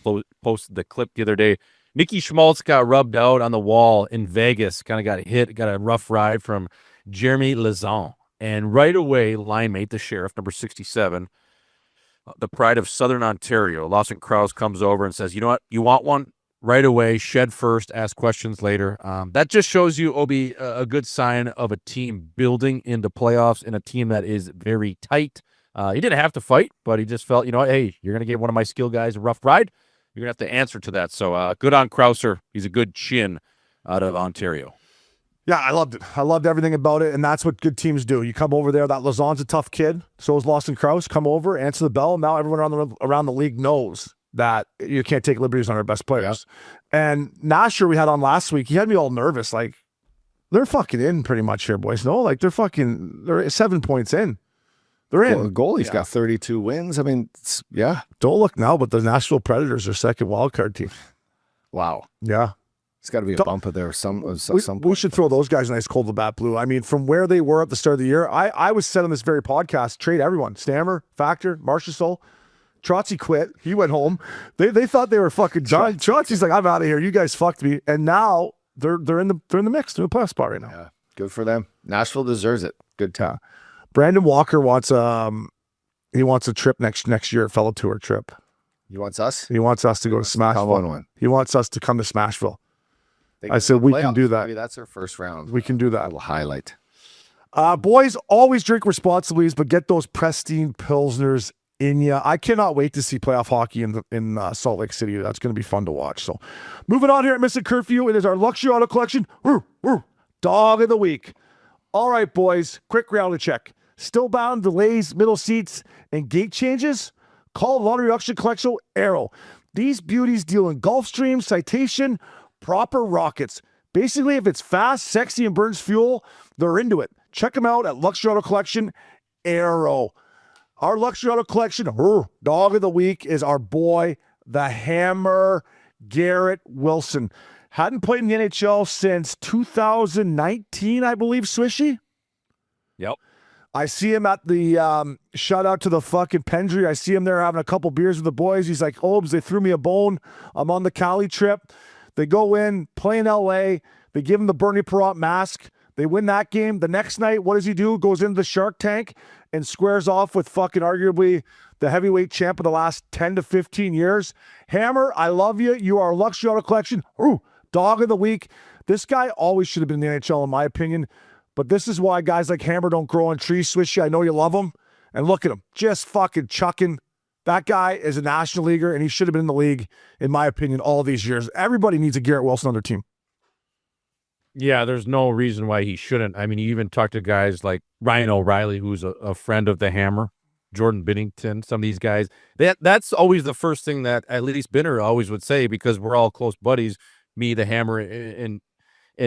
posted the clip the other day. Mickey Schmaltz got rubbed out on the wall in Vegas. Kind of got hit, got a rough ride from Jeremy Lazon. And right away, line mate, the sheriff, number 67, the pride of Southern Ontario, Lawson Krause comes over and says, you know what, you want one? Right away, shed first, ask questions later. That just shows you, Obi, a good sign of a team building into playoffs and a team that is very tight. He didn't have to fight, but he just felt, you know what, hey, you're going to give one of my skill guys a rough ride. You're going to have to answer to that. So good on Krauser. He's a good chin out of Ontario. Yeah, I loved it. I loved everything about it, and that's what good teams do. You come over there, that Lazon's a tough kid, so is Lawson Krause. Come over, answer the bell. Now everyone around the league knows that you can't take liberties on our best players. Yeah. And Nasher we had on last week, he had me all nervous. Like, they're fucking in pretty much here, boys. No, like they're 7 points in. They're in. Well, the goalie's got 32 wins. I mean, Don't look now, but the Nashville Predators are second wildcard team. Wow. Yeah. It's got to be a bump of there. We should throw those guys a nice cold Labatt Blue. I mean, from where they were at the start of the year, I was said on this very podcast, trade everyone. Stammer, Factor, Marchessault. Trotzy quit. He went home. They thought they were fucking done. Trotzy's like, I'm out of here. You guys fucked me. And now they're in the mix. They're in the playoff spot right now. Yeah, good for them. Nashville deserves it. Good time. Brandon Walker wants a trip next year, a fellow tour trip. He wants us? He wants us to go to Smashville. He wants us to come to Smashville. I said we can do that. Maybe that's our first round. We can do that. A little highlight. Boys, always drink responsibly, but get those pristine Pilsners in ya. I cannot wait to see playoff hockey in Salt Lake City. That's going to be fun to watch. So moving on here at Missin Curfew, it is our luxury auto collection. Dog of the week. All right, boys, quick reality check. Still bound delays, middle seats, and gate changes? Call Lottery Auction Collection Arrow. These beauties deal in Gulfstream, Citation, proper rockets. Basically, if it's fast, sexy, and burns fuel, they're into it. Check them out at Luxury Auto Collection Arrow. Our Luxury Auto Collection dog of the week is our boy, the Hammer, Garrett Wilson. Hadn't played in the NHL since 2019, I believe, Swishy? Yep. I see him at the shout out to the fucking Pendry. I see him there having a couple beers with the boys. He's like, Obes, they threw me a bone. I'm on the Cali trip. They go in, play in LA. They give him the Bernie Perrott mask. They win that game. The next night, what does he do? Goes into the Shark Tank and squares off with fucking arguably the heavyweight champ of the last 10 to 15 years. Hammer, I love you. You are a Luxury Auto Collection. Dog of the week. This guy always should have been in the NHL, in my opinion. But this is why guys like Hammer don't grow on trees, Swishy. I know you love him. And look at him. Just fucking chucking. That guy is a national leaguer, and he should have been in the league, in my opinion, all these years. Everybody needs a Garrett Wilson on their team. Yeah, there's no reason why he shouldn't. I mean, you even talk to guys like Ryan O'Reilly, who's a friend of the Hammer, Jordan Binnington, some of these guys. That's always the first thing that at least Binner always would say, because we're all close buddies, me, the Hammer, and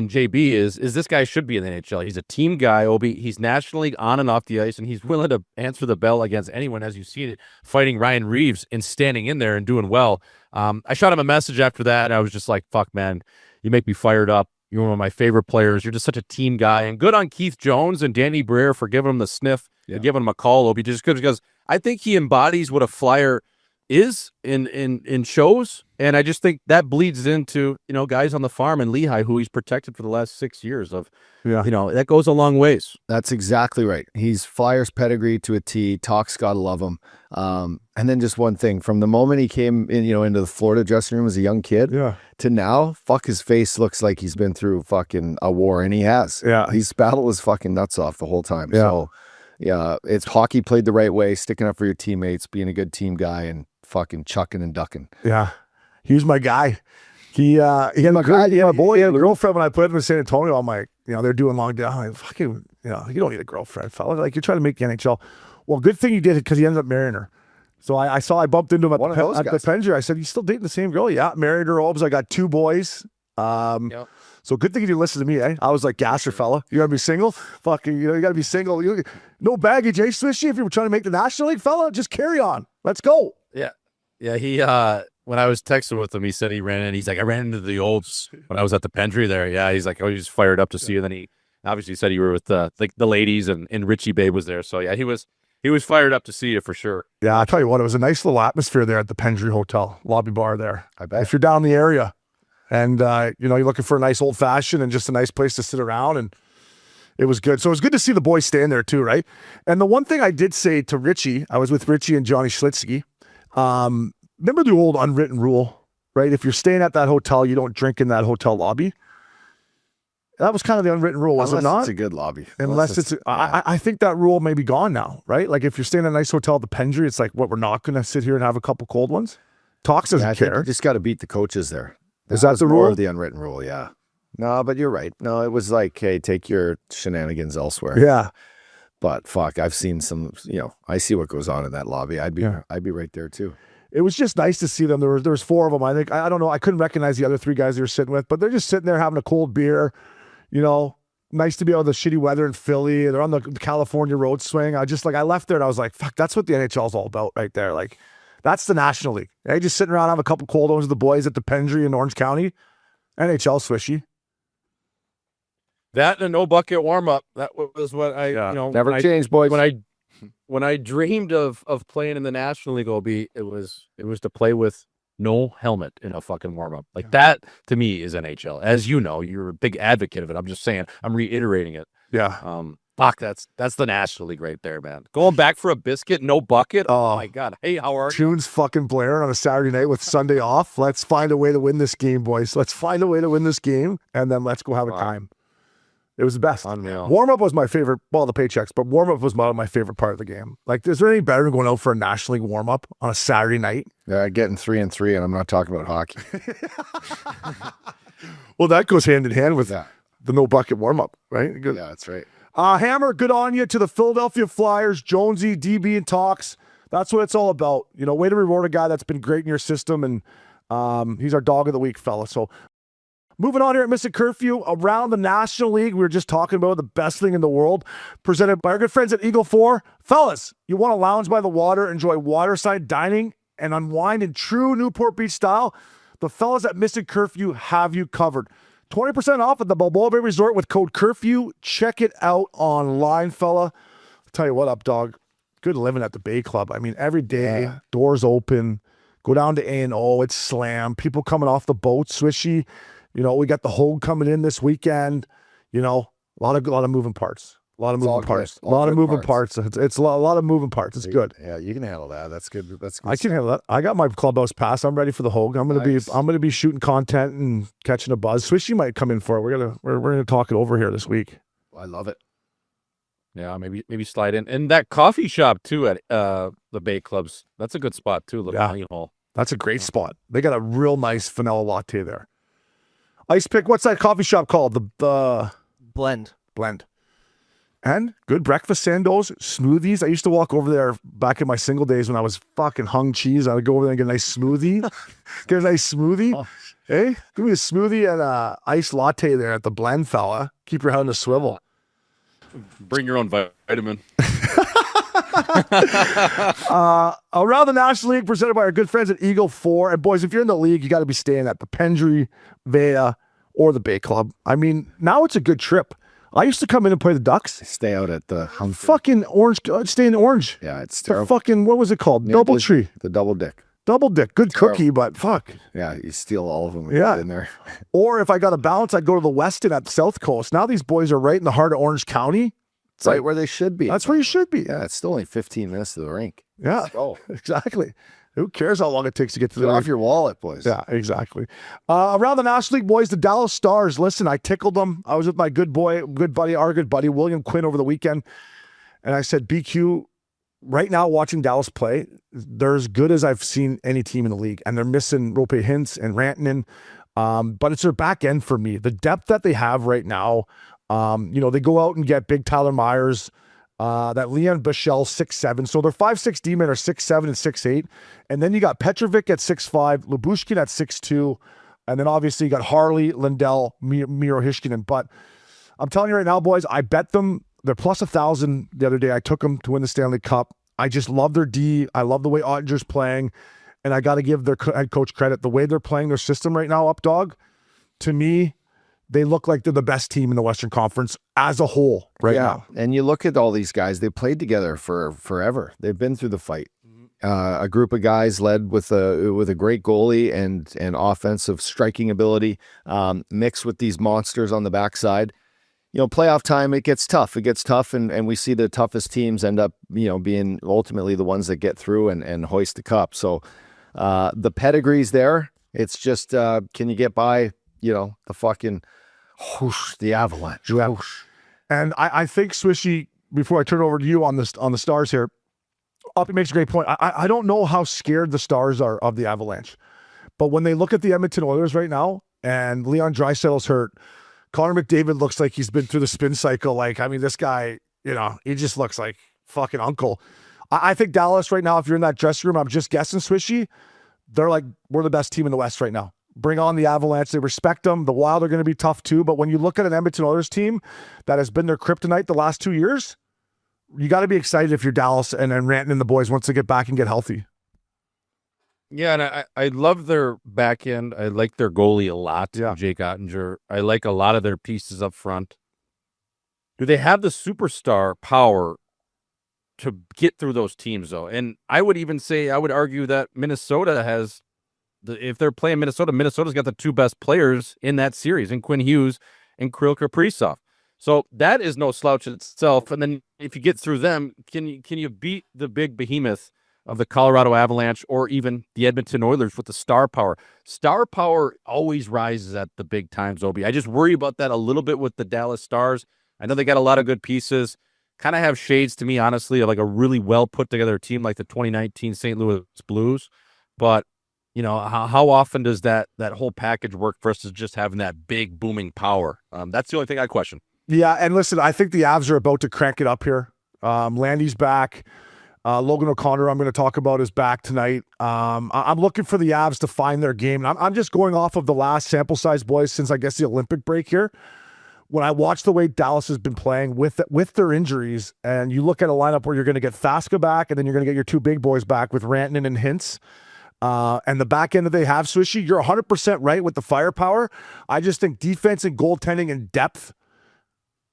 JB, is this guy should be in the NHL. He's a team guy, Obi. He's nationally on and off the ice, and he's willing to answer the bell against anyone, as you see it, fighting Ryan Reeves and standing in there and doing well. I shot him a message after that, and I was just like, fuck, man, you make me fired up. You're one of my favorite players. You're just such a team guy. And good on Keith Jones and Danny Briere for giving him the sniff and giving him a call, Obi, just because I think he embodies what a Flyer is in shows, and I just think that bleeds into guys on the farm in Lehigh who he's protected for the last 6 years of. Yeah. That goes a long ways. That's exactly right. He's Flyers pedigree to a T. Talk's gotta love him. And then just one thing, from the moment he came in, into the Florida dressing room as a young kid, to now, his face looks like he's been through fucking a war, and he has. Yeah. He's battled his fucking nuts off the whole time. Yeah. So yeah, it's hockey played the right way, sticking up for your teammates, being a good team guy, and fucking chucking and ducking. Yeah. He was my guy. He had my boy. He had a girlfriend when I played him in San Antonio. I'm like, they're doing long day. I'm like, fucking, you don't need a girlfriend, fella. Like, you're trying to make the NHL. Well, good thing he did it because he ended up marrying her. So I bumped into him at the Pendry. I said, "You still dating the same girl?" Yeah, married her. I got 2 boys. So good thing you didn't listen to me, eh? I was like, "Gasser, fella, you gotta be single. Fucking, you gotta be single. No baggage, eh, Swishy? If you were trying to make the National League, fella, just carry on. Let's go." Yeah. He when I was texting with him, he said he ran in. He's like, I ran into the Olds when I was at the Pendry there. Yeah, he's like, oh, he's fired up to see you. Then he obviously said you were with the ladies, and Richie Babe was there. So yeah, he was fired up to see you for sure. Yeah, I tell you what, it was a nice little atmosphere there at the Pendry Hotel lobby bar there. I bet. If you're down in the area, and you're looking for a nice old fashioned and just a nice place to sit around, and it was good. So it was good to see the boys stand there too, right? And the one thing I did say to Richie, I was with Richie and Johnny Schlitzky. Remember the old unwritten rule, right? If you're staying at that hotel, you don't drink in that hotel lobby. That was kind of the unwritten rule, was it not? It's a good lobby. Unless it's I think that rule may be gone now, right? Like if you're staying in a nice hotel at the Pendry, it's like, what, we're not going to sit here and have a couple cold ones? Talks doesn't care. You just got to beat the coaches there. Is that the rule? Or the unwritten rule, yeah. No, but you're right. No, it was like, hey, take your shenanigans elsewhere. Yeah. But fuck, I've seen some, I see what goes on in that lobby. I'd be right there too. It was just nice to see them. There was 4 of them. I think, I don't know, I couldn't recognize the other 3 guys they were sitting with, but they're just sitting there having a cold beer, nice to be out of the shitty weather in Philly. They're on the California road swing. I left there and I was like, fuck, that's what the NHL is all about right there. Like, that's the National League. Hey, just sitting around, have a couple cold ones with the boys at the Pendry in Orange County. NHL Swishy. That and a no bucket warm up. That was what I never changed, boys. When I dreamed of playing in the National League, it was to play with no helmet in a fucking warm up. Like that to me is NHL. As you know, you're a big advocate of it. I'm just saying, I'm reiterating it. Yeah. Fuck, that's the National League right there, man. Going back for a biscuit, no bucket. Oh my God. Hey, how are you? Tunes fucking blaring on a Saturday night with Sunday off. Let's find a way to win this game, boys. Let's find a way to win this game, and then let's go have a time. It was the best. Unreal. Warm-up was my favorite, well, the paychecks, but warm-up was my favorite part of the game. Like, is there any better than going out for a National League warm-up on a Saturday night? Yeah, getting 3-3, and I'm not talking about hockey. Well, that goes hand in hand with the no bucket warm-up, right? Good. Yeah, that's right. Hammer, good on you to the Philadelphia Flyers, Jonesy, DB, and Talks. That's what it's all about. Way to reward a guy that's been great in your system, and he's our dog of the week, fella. So, moving on here at Missin Curfew, around the National League, we were just talking about the best thing in the world, presented by our good friends at Eagle 4. Fellas, you want to lounge by the water, enjoy waterside dining, and unwind in true Newport Beach style? The fellas at Missin Curfew have you covered. 20% off at the Balboa Bay Resort with code CURFEW. Check it out online, fella. I'll tell you what up, dog. Good living at the Bay Club. I mean, every day, doors open. Go down to A&O, it's slam. People coming off the boat, Swishy. We got the Hogue coming in this weekend. A lot of moving parts. A lot of moving parts. A lot of moving parts. It's a lot of moving parts. It's good. Yeah, you can handle that. That's good. That's good. I can handle that. I got my clubhouse pass. I'm ready for the Hogue. I'm gonna be shooting content and catching a buzz. Swishy might come in for it. We're gonna talk it over here this week. I love it. Yeah, maybe slide in. And that coffee shop too at the Bay Clubs. That's a good spot too. That's a great spot. They got a real nice vanilla latte there. Ice Pick, what's that coffee shop called? The Blend. And good breakfast sandos, smoothies. I used to walk over there back in my single days when I was fucking hung cheese. I would go over there and get a nice smoothie. Oh. Hey, give me a smoothie and a iced latte there at the Blend, fella. Keep your head on a swivel. Bring your own vitamin. Around the National League, presented by our good friends at Eagle 4. And boys, if you're in the league, you got to be staying at the Pendry, Vea, or the Bay Club. I mean, now it's a good trip. I used to come in and play the Ducks. Stay out at the fucking Orange. Stay in Orange. Yeah, it's the terrible. fucking, what was it called? Doubletree. The Double Dick. Double dick. Good cookie, but fuck. Yeah, you steal all of them in there. Or if I got a balance, I'd go to the Westin at the South Coast. Now these boys are right in the heart of Orange County. It's right where they should be. That's where you should be. Yeah, it's still only 15 minutes to the rink. Yeah, exactly. Who cares how long it takes to get to the Get rink? off your wallet, boys. Yeah, exactly. Around the National League, boys, the Dallas Stars. Listen, I tickled them. I was with my our good buddy, William Quinn over the weekend. And I said, BQ, right now watching Dallas play, they're as good as I've seen any team in the league. And they're missing Rope Hintz and Rantanen. But it's their back end for me. The depth that they have right now, they go out and get big Tyler Myers, that Leon Bichelle 6'7". So their 5'6" D-men are 6'7" and 6'8". And then you got Petrovic at 6'5", Lyubushkin at 6'2". And then obviously you got Harley, Lindell, Miro Heiskanen. But I'm telling you right now, boys, I bet them. They're plus 1,000 the other day. I took them to win the Stanley Cup. I just love their D. I love the way Ottinger's playing. And I got to give their head coach credit. The way they're playing their system right now, Updog, to me, they look like they're the best team in the Western Conference as a whole now. And you look at all these guys, they played together for forever. They've been through the fight. A group of guys led with a great goalie and offensive striking ability, mixed with these monsters on the backside. Playoff time, it gets tough. And we see the toughest teams end up, being ultimately the ones that get through and hoist the cup. So the pedigree's there. It's just, can you get by, the fucking whoosh, the Avalanche. Whoosh. And I think, Swishy, before I turn it over to you on the Stars here, Uppy makes a great point. I don't know how scared the Stars are of the Avalanche. But when they look at the Edmonton Oilers right now, and Leon Draisaitl's hurt, Connor McDavid looks like he's been through the spin cycle. This guy, he just looks like fucking uncle. I think Dallas right now, if you're in that dressing room, I'm just guessing, Swishy, they're like, we're the best team in the West right now. Bring on the Avalanche. They respect them. The Wild are going to be tough too. But when you look at an Edmonton Oilers team that has been their kryptonite the last 2 years, you got to be excited if you're Dallas and Rantanen and the boys once they get back and get healthy. Yeah, and I love their back end. I like their goalie a lot, Jake Ottinger. I like a lot of their pieces up front. Do they have the superstar power to get through those teams, though? And I would argue that Minnesota has, if they're playing Minnesota, Minnesota's got the two best players in that series, in Quinn Hughes and Kirill Kaprizov. So that is no slouch in itself. And then if you get through them, can you beat the big behemoth of the Colorado Avalanche or even the Edmonton Oilers with the star power? Star power always rises at the big times, Obi. I just worry about that a little bit with the Dallas Stars. I know they got a lot of good pieces. Kind of have shades to me, honestly, of like a really well put together team like the 2019 St. Louis Blues. But how often does that whole package work versus just having that big booming power? That's the only thing I question. Yeah, and listen, I think the Avs are about to crank it up here. Landy's back. Logan O'Connor, I'm going to talk about, is back tonight. I'm looking for the Avs to find their game. And I'm just going off of the last sample size, boys, since I guess the Olympic break here. When I watch the way Dallas has been playing with their injuries, and you look at a lineup where you're going to get Fasca back, and then you're going to get your two big boys back with Rantanen and Hintz. And the back end that they have, Swishy, you're 100% right with the firepower. I just think defense and goaltending and depth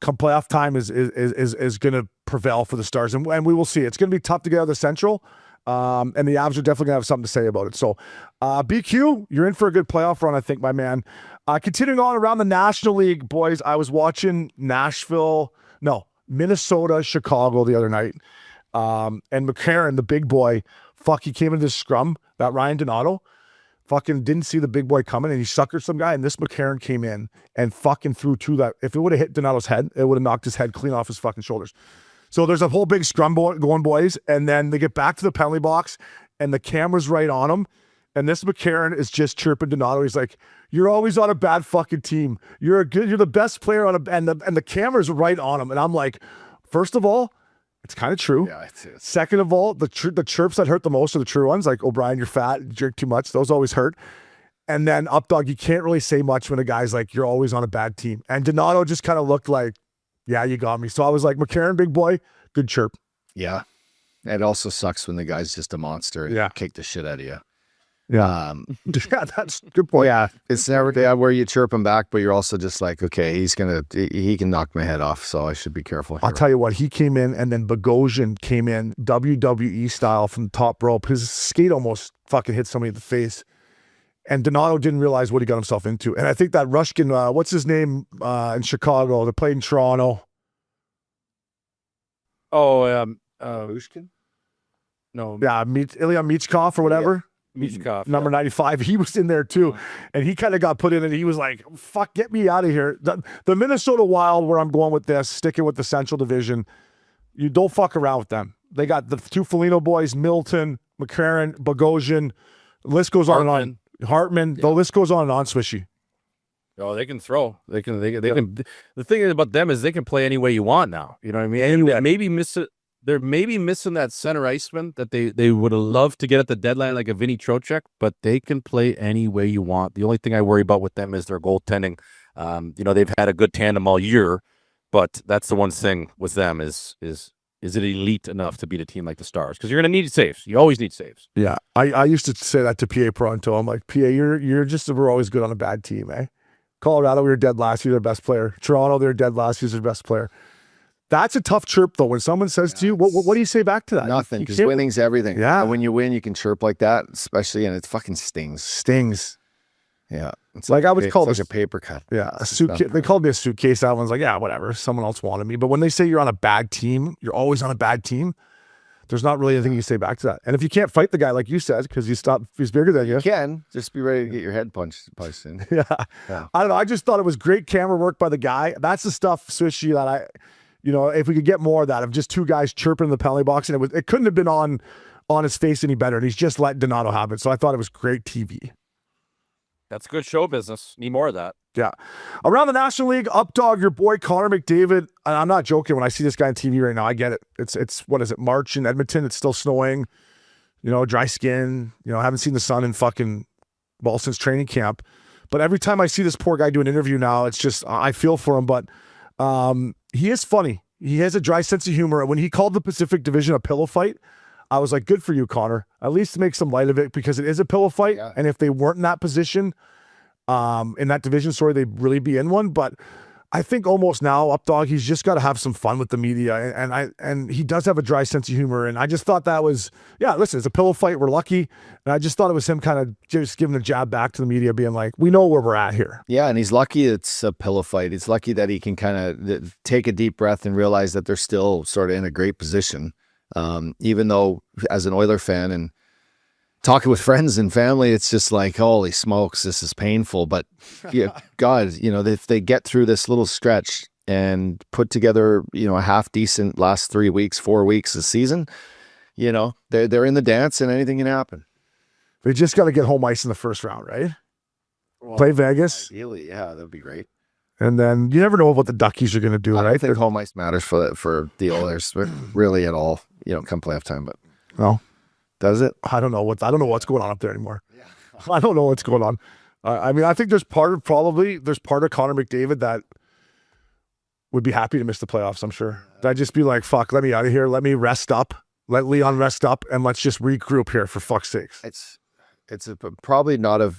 come playoff time is going to prevail for the Stars, and we will see. It's going to be tough to get out of the Central, and the Avs are definitely going to have something to say about it. So, BQ, you're in for a good playoff run, I think, my man. Continuing on around the National League, boys, I was watching Minnesota, Chicago the other night, and McCarron, the big boy, he came into this scrum, that Ryan Donato, fucking didn't see the big boy coming, and he suckered some guy, and this McCarron came in and fucking threw two that, if it would have hit Donato's head, it would have knocked his head clean off his fucking shoulders. So there's a whole big scrum going, boys, and then they get back to the penalty box, and the camera's right on him, and this McCarron is just chirping Donato. He's like, "You're always on a bad fucking team. You're the best player on and the camera's right on him." And I'm like, first of all, it's kind of true. Yeah, Second of all, the chirps that hurt the most are the true ones, like, "O'Brien, you're fat, you drink too much." Those always hurt. And then Updog, you can't really say much when a guy's like, "You're always on a bad team." And Donato just kind of looked like, "Yeah, you got me." So I was like, McCarron, big boy, good chirp. Yeah. It also sucks when the guy's just a monster and kick the shit out of you. Yeah, that's a good point. Yeah, it's never where you chirp him back, but you're also just like, okay, he can knock my head off, so I should be careful here. I'll tell you what, he came in, and then Bogosian came in WWE style from the top rope. His skate almost fucking hit somebody in the face, and Donato didn't realize what he got himself into. And I think that Rushkin, what's his name in Chicago, they played in Toronto. Ovechkin? No. Yeah, Ilya Michkov or whatever. Michkov, number 95. He was in there too. And he kind of got put in, and he was like, fuck, get me out of here. The Minnesota Wild, where I'm going with this, sticking with the Central Division, you don't fuck around with them. They got the two Foligno boys, Milton, McCarron, Bogosian. The list goes on and on. Hartman. The list goes on and on, Swishy. Oh, they can throw. They can. The thing about them is they can play any way you want now. You know what I mean? And they're maybe missing that center iceman that they would have loved to get at the deadline, like a Vinny Trocheck, but they can play any way you want. The only thing I worry about with them is their goaltending. They've had a good tandem all year, but that's the one thing with them is it elite enough to beat a team like the Stars? Because you're going to need saves. You always need saves. Yeah, I used to say that to PA Pronto. I'm like, PA, we're always good on a bad team, eh? Colorado, we were dead last year, their best player. Toronto, they were dead last year, their best player. That's a tough chirp, though. When someone says to you, what do you say back to that? Nothing, because winning's everything. Yeah. And when you win, you can chirp like that, especially, and it fucking stings. Stings. Yeah. It's like I was called like a paper cut. Yeah, a suitcase. They called me a suitcase. That one's like, yeah, whatever. Someone else wanted me. But when they say you're on a bad team, you're always on a bad team. There's not really anything you say back to that. And if you can't fight the guy, like you said, because he's bigger than you. You can. Just be ready to get your head punched in. Yeah. I don't know. I just thought it was great camera work by the guy. That's the stuff, Swishy, that if we could get more of that, of just two guys chirping in the penalty box, and it couldn't have been on his face any better. And he's just let Donato have it. So I thought it was great TV. That's good show business. Need more of that. Yeah. Around the National League, updog, your boy Connor McDavid. And I'm not joking when I see this guy on TV right now. I get it. It's what is it, March in Edmonton? It's still snowing. Dry skin. Haven't seen the sun in fucking since training camp. But every time I see this poor guy do an interview now, it's just I feel for him. But he is funny. He has a dry sense of humor. When he called the Pacific Division a pillow fight, I was like, good for you, Connor. At least make some light of it, because it is a pillow fight. Yeah. And if they weren't in that position, in that division, they'd really be in one. But I think almost now, Updog, he's just got to have some fun with the media. And he does have a dry sense of humor. And I just thought that was, listen, it's a pillow fight. We're lucky. And I just thought it was him kind of just giving a jab back to the media, being like, we know where we're at here. Yeah, and he's lucky it's a pillow fight. He's lucky that he can kind of take a deep breath and realize that they're still sort of in a great position. Even though as an Oiler fan and talking with friends and family, it's just like, holy smokes, this is painful. But God, if they get through this little stretch and put together, a half decent last 3 weeks, 4 weeks of season, they're in the dance and anything can happen. They just got to get home ice in the first round, right? Well, play Vegas. Ideally, yeah, that'd be great. And then you never know what the Duckies are going to do, right? I don't think home ice matters for the Oilers really at all. Come playoff time, but no, does it? I don't know what's going on up there anymore. Yeah. I don't know what's going on. I think there's part of Connor McDavid that would be happy to miss the playoffs. I'm sure. I'd just be like, fuck, let me out of here. Let me rest up. Let Leon rest up, and let's just regroup here for fuck's sakes. It's probably not a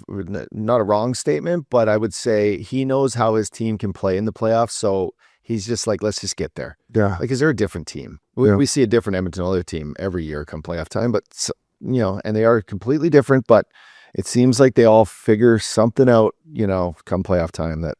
wrong statement, but I would say he knows how his team can play in the playoffs. So he's just like, let's just get there. Yeah. Because they're a different team. We see a different Edmonton Oilers team every year come playoff time, but and they are completely different, but it seems like they all figure something out, come playoff time that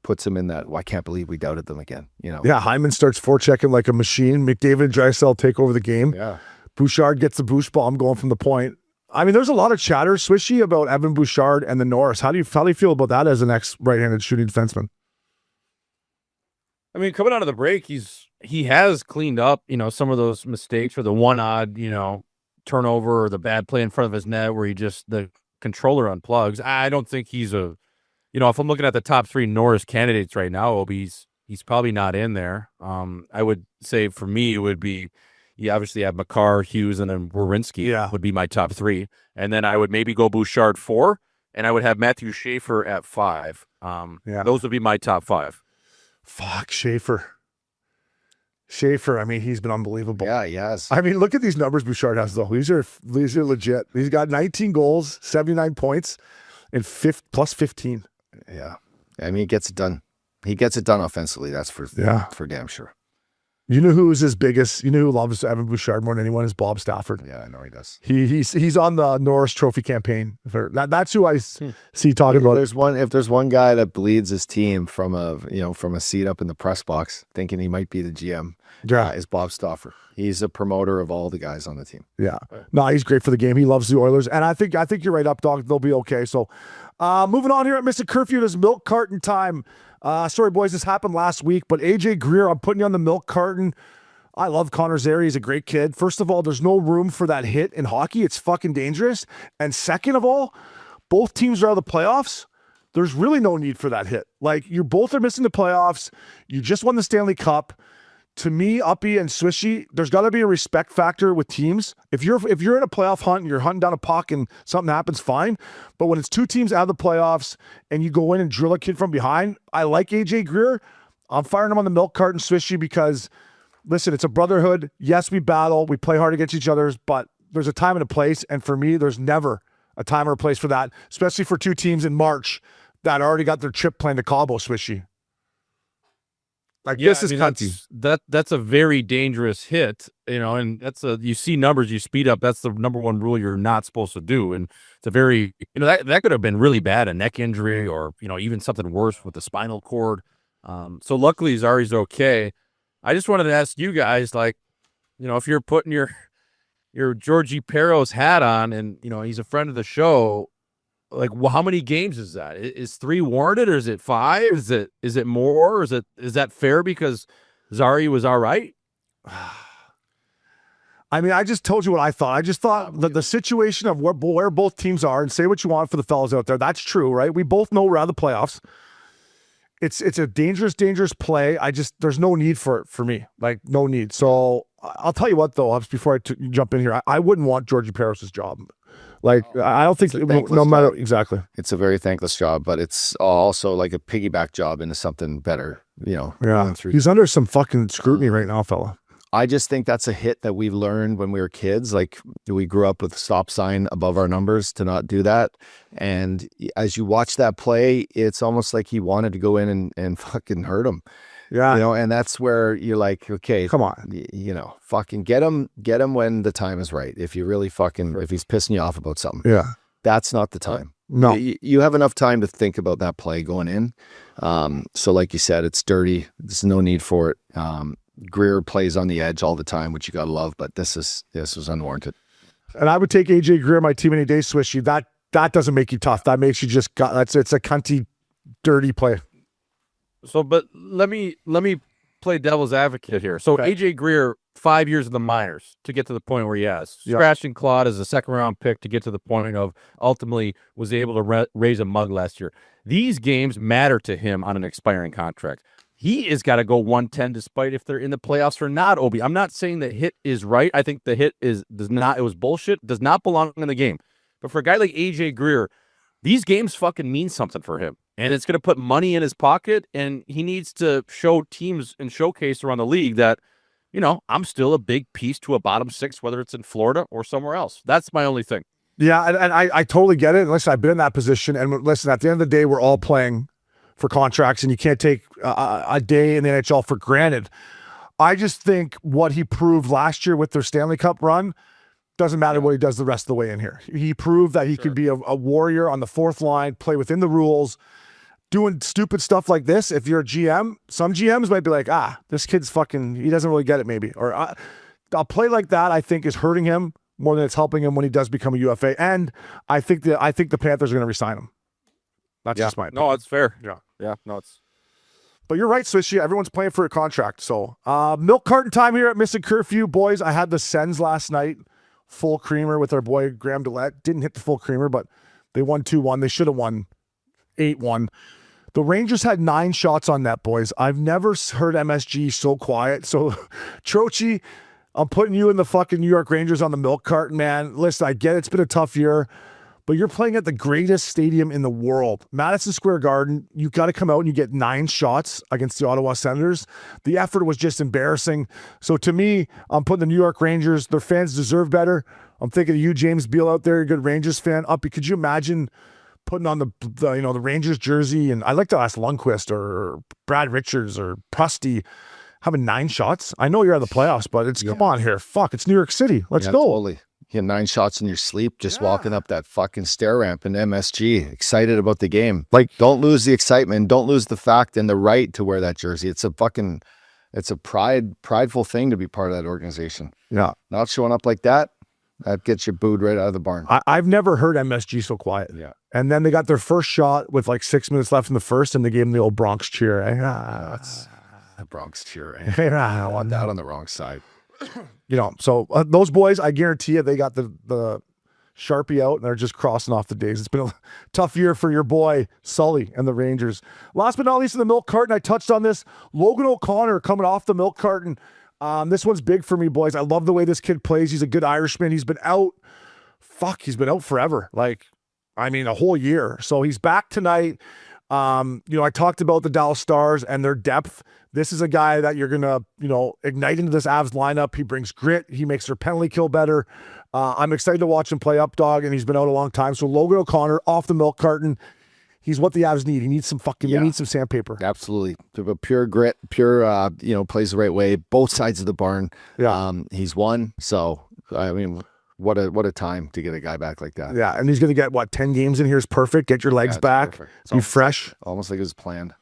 puts them in that, I can't believe we doubted them again, Yeah, Hyman starts forechecking like a machine. McDavid and Drysdale take over the game. Yeah. Bouchard gets the boost bomb going from the point. I mean, there's a lot of chatter, Swishy, about Evan Bouchard and the Norris. How do you feel about that as an ex-right-handed shooting defenseman? I mean, coming out of the break, he has cleaned up, some of those mistakes, or the one odd, turnover, or the bad play in front of his net where the controller unplugs. I don't think he's if I'm looking at the top 3 Norris candidates right now, he's probably not in there. I would say for me, it would be, you obviously have Makar, Hughes, and then Werenski would be my top 3. And then I would maybe go Bouchard 4, and I would have Matthew Schaefer at 5. Those would be my top 5. Fuck, Schaefer. Schaefer, I mean, he's been unbelievable. Yeah, yes. I mean, look at these numbers Bouchard has, though. These are legit. He's got 19 goals, 79 points, and plus 15. Yeah. I mean, he gets it done. He gets it done offensively. That's for damn sure. You know who is his biggest? You know who loves Evan Bouchard more than anyone is Bob Stafford. Yeah, I know he does. He's on the Norris Trophy campaign. That's who I see talking about. If there's one guy that bleeds his team from a seat up in the press box, thinking he might be the GM, is Bob Stafford. He's a promoter of all the guys on the team. Yeah, no, he's great for the game. He loves the Oilers, and I think you're right, up dog. They'll be okay. So, moving on here at Missin Curfew, it is milk carton time. Sorry, boys, this happened last week, but AJ Greer, I'm putting you on the milk carton. I love Connor Zary. He's a great kid. First of all, there's no room for that hit in hockey. It's fucking dangerous. And second of all, both teams are out of the playoffs. There's really no need for that hit. Like, you both are missing the playoffs. You just won the Stanley Cup. To me, Uppy and Swishy, there's got to be a respect factor with teams. If you're in a playoff hunt and you're hunting down a puck and something happens, fine. But when it's two teams out of the playoffs and you go in and drill a kid from behind, I like AJ Greer. I'm firing him on the milk carton, Swishy, because, listen, it's a brotherhood. Yes, we battle. We play hard against each other, but there's a time and a place. And for me, there's never a time or a place for that, especially for two teams in March that already got their trip planned to Cabo, Swishy. Like, Yeah, this is cunty. that's a very dangerous hit, and you see numbers, you speed up. That's the number one rule you're not supposed to do. And it's a very, that could have been really bad, a neck injury or, even something worse with the spinal cord. So luckily Zary's okay. I just wanted to ask you guys, like, if you're putting your Georgie Peros hat on and, he's a friend of the show, like, well, how many games is that? Is 3 warranted, or is it 5? Is it more? Or is that fair because Zary was all right? I mean, I just told you what I thought. I just thought that the situation of where both teams are, and say what you want for the fellas out there, that's true, right? We both know we're out of the playoffs. It's a dangerous play. There's no need for it for me. Like, no need. So I'll tell you what, though, before I jump in here, I wouldn't want Georgie Peros' job. Like, I don't think, no matter, exactly. It's a very thankless job, but it's also like a piggyback job into something better, Yeah, he's under some fucking scrutiny right now, fella. I just think that's a hit that we've learned when we were kids. Like, we grew up with a stop sign above our numbers to not do that. And as you watch that play, it's almost like he wanted to go in and fucking hurt him. Yeah. And that's where you're like, okay, come on, fucking get him when the time is right. If you really if he's pissing you off about something, that's not the time. No, you have enough time to think about that play going in. So like you said, it's dirty. There's no need for it. Greer plays on the edge all the time, which you gotta love, but this was unwarranted. And I would take AJ Greer my team any day, Swishy. That doesn't make you tough. That makes you just it's a cunty, dirty play. So, but let me play devil's advocate here. So AJ Greer, 5 years in the minors to get to the point where he has scratched and clawed as a second-round pick to get to the point of ultimately was able to raise a mug last year. These games matter to him on an expiring contract. He has got to go 110 despite if they're in the playoffs or not, Obi. I'm not saying the hit is right. I think the hit it was bullshit, does not belong in the game. But for a guy like AJ Greer, these games fucking mean something for him. And it's going to put money in his pocket, and he needs to show teams and showcase around the league that, I'm still a big piece to a bottom 6, whether it's in Florida or somewhere else. That's my only thing. Yeah, and I totally get it. And listen, I've been in that position. And listen, at the end of the day, we're all playing for contracts, and you can't take a day in the NHL for granted. I just think what he proved last year with their Stanley Cup run doesn't matter what he does the rest of the way in here. He proved that he could be a warrior on the fourth line, play within the rules. Doing stupid stuff like this, if you're a GM, some GMs might be like, this kid's fucking, he doesn't really get it maybe. Or a play like that, I think, is hurting him more than it's helping him when he does become a UFA. And I think the Panthers are going to resign him. That's just my opinion. No, it's fair. Yeah. No, it's. But you're right, Swishy. Everyone's playing for a contract. So milk carton time here at Missin Curfew. Boys, I had the Sens last night. Full creamer with our boy Graham Dillette. Didn't hit the full creamer, but they won 2-1. They should have won 8-1. The Rangers had 9 shots on net, boys. I've never heard MSG so quiet. So, Trochi, I'm putting you in the fucking New York Rangers on the milk carton, man. Listen, I get it's been a tough year, but you're playing at the greatest stadium in the world, Madison Square Garden. You got to come out and you get 9 shots against the Ottawa Senators. The effort was just embarrassing. So to me, I'm putting the New York Rangers. Their fans deserve better. I'm thinking of you, James Beal, out there, a good Rangers fan. Could you imagine putting on the Rangers jersey? And I'd like to ask Lundqvist or Brad Richards or Prusty having 9 shots. I know you're out of the playoffs, but come on here. Fuck, it's New York City. Let's go. Totally. You had 9 shots in your sleep, just walking up that fucking stair ramp in MSG, excited about the game. Like, don't lose the excitement. Don't lose the fact and the right to wear that jersey. It's a prideful thing to be part of that organization. Yeah. Not showing up like that gets you booed right out of the barn. I've never heard MSG so quiet. Yeah. And then they got their first shot with like 6 minutes left in the first, and they gave them the old Bronx cheer. That's the Bronx cheer. I want that on the wrong side. So those boys, I guarantee you, they got the Sharpie out and they're just crossing off the days. It's been a tough year for your boy Sully and the Rangers. Last but not least, in the milk carton, I touched on this. Logan O'Connor coming off the milk carton. This one's big for me, boys. I love the way this kid plays. He's a good Irishman. He's been out. He's been out forever. A whole year. So he's back tonight. I talked about the Dallas Stars and their depth. This is a guy that you're going to, ignite into this Avs lineup. He brings grit. He makes their penalty kill better. I'm excited to watch him play up dog, and he's been out a long time. So Logan O'Connor off the milk carton. He's what the Avs need. He needs some they need some sandpaper. Absolutely. Pure grit, pure, plays the right way, both sides of the barn. Yeah. He's won. So, what a time to get a guy back like that. Yeah, and he's going to get, 10 games in here is perfect. Get your legs back. Be fresh. Almost like it was planned.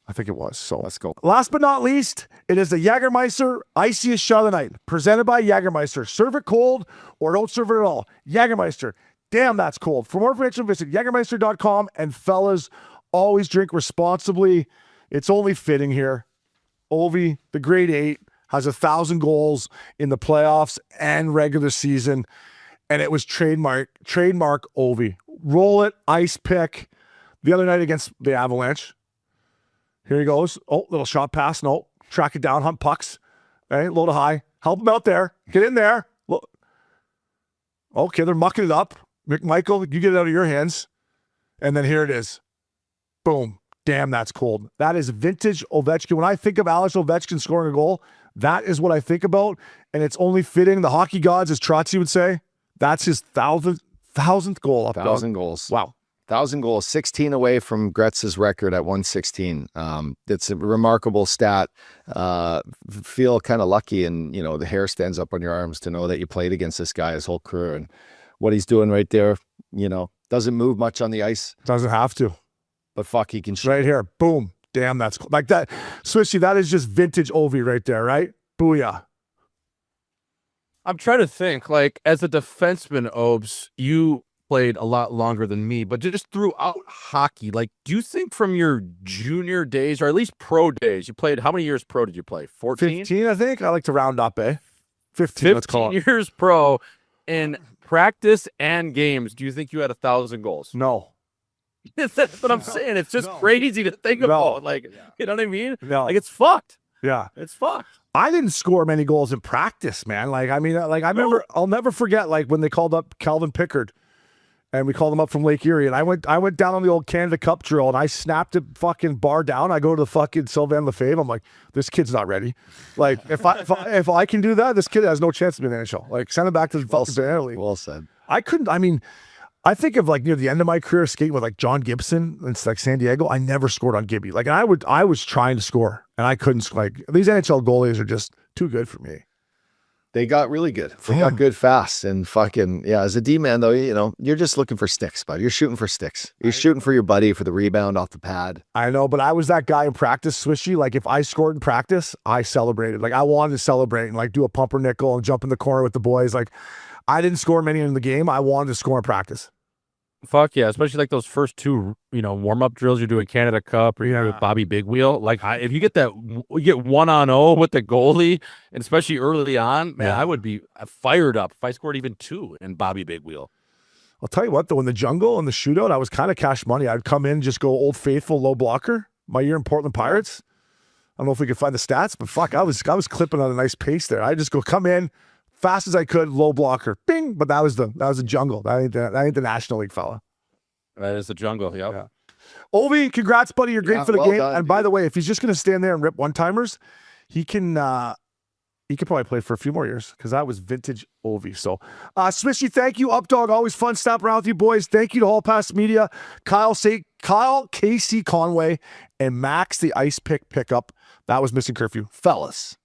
I think it was. So let's go. Last but not least, it is the Jäegermeister Iciest shot of the night, presented by Jäegermeister. Serve it cold or don't serve it at all. Jäegermeister. Damn, that's cold. For more information, visit Jäegermeister.com. And fellas, always drink responsibly. It's only fitting here. Ovi, the grade 8, has 1,000 goals in the playoffs and regular season. And it was trademark Ovi. Roll it, ice pick. The other night against the Avalanche. Here he goes. Oh, little shot pass. No. Track it down. Hunt pucks. Hey, low to high. Help him out there. Get in there. Look. Okay, they're mucking it up. McMichael, you get it out of your hands. And then here it is. Boom. Damn, that's cold. That is vintage Ovechkin. When I think of Alex Ovechkin scoring a goal, that is what I think about. And it's only fitting. The hockey gods, as Trotzy would say, that's his thousandth goal. 1,000 goals. Wow. 1,000 goals, 16 away from Gretz's record at 116. It's a remarkable stat. Feel kind of lucky, and the hair stands up on your arms to know that you played against this guy his whole career, and what he's doing right there. Doesn't move much on the ice. Doesn't have to, but fuck, he can shoot. Right here, boom, damn, that's cool. Like that, Swishy. That is just vintage Ovi right there, right? Booyah. I'm trying to think. As a defenseman, Obes, you played a lot longer than me, but just throughout hockey, do you think from your junior days, or at least pro days, you played, how many years pro did you play? 14? 15, I think. I like to round up, 15, let's call it. 15 years pro. In practice and games, do you think you had 1,000 goals? No. That's what I'm saying. It's just crazy to think about. You know what I mean? No. It's fucked. Yeah. It's fucked. I didn't score many goals in practice, man. I remember, I'll never forget, when they called up Calvin Pickard. And we called him up from Lake Erie, and I went down on the old Canada Cup drill, and I snapped a fucking bar down. I go to the fucking Sylvain Lefebvre. I'm like, this kid's not ready. If I can do that, this kid has no chance to be in the NHL. Send him back to the fucking banana league. Well said. I couldn't. I think of near the end of my career skating with John Gibson and San Diego. I never scored on Gibby. I was trying to score, and I couldn't. These NHL goalies are just too good for me. They got really good. They got good fast, and fucking, yeah, as a D-man, though, you're just looking for sticks, bud. You're shooting for sticks. You're shooting for your buddy for the rebound off the pad. I know, but I was that guy in practice, Swishy. If I scored in practice, I celebrated. I wanted to celebrate and do a pumpernickel and jump in the corner with the boys. I didn't score many in the game. I wanted to score in practice. Fuck yeah, especially those first two, warm-up drills you're doing Canada Cup or you're with Bobby Big Wheel. If you get you get 1-on-0 with the goalie, and especially early on, man, I would be fired up if I scored even 2 in Bobby Big Wheel. I'll tell you what, though, in the jungle and the shootout, I was kind of cash money. I'd come in, just go old faithful, low blocker. My year in Portland Pirates. I don't know if we could find the stats, but fuck, I was clipping on a nice pace there. I just come in, fast as I could, low blocker, bing. But that was the jungle. That ain't the National League fella. That is the jungle. Yep. Yeah. Ovi, congrats, buddy. You're great for the well game. done, and by the way, if he's just gonna stand there and rip one-timers, he can probably play for a few more years because that was vintage Ovi. So, Swishy, thank you. Updog, always fun stopping around with you boys. Thank you to Hall Pass Media, Kyle Casey Conway, and Max the Ice Pick Pickup. That was Missin Curfew, fellas.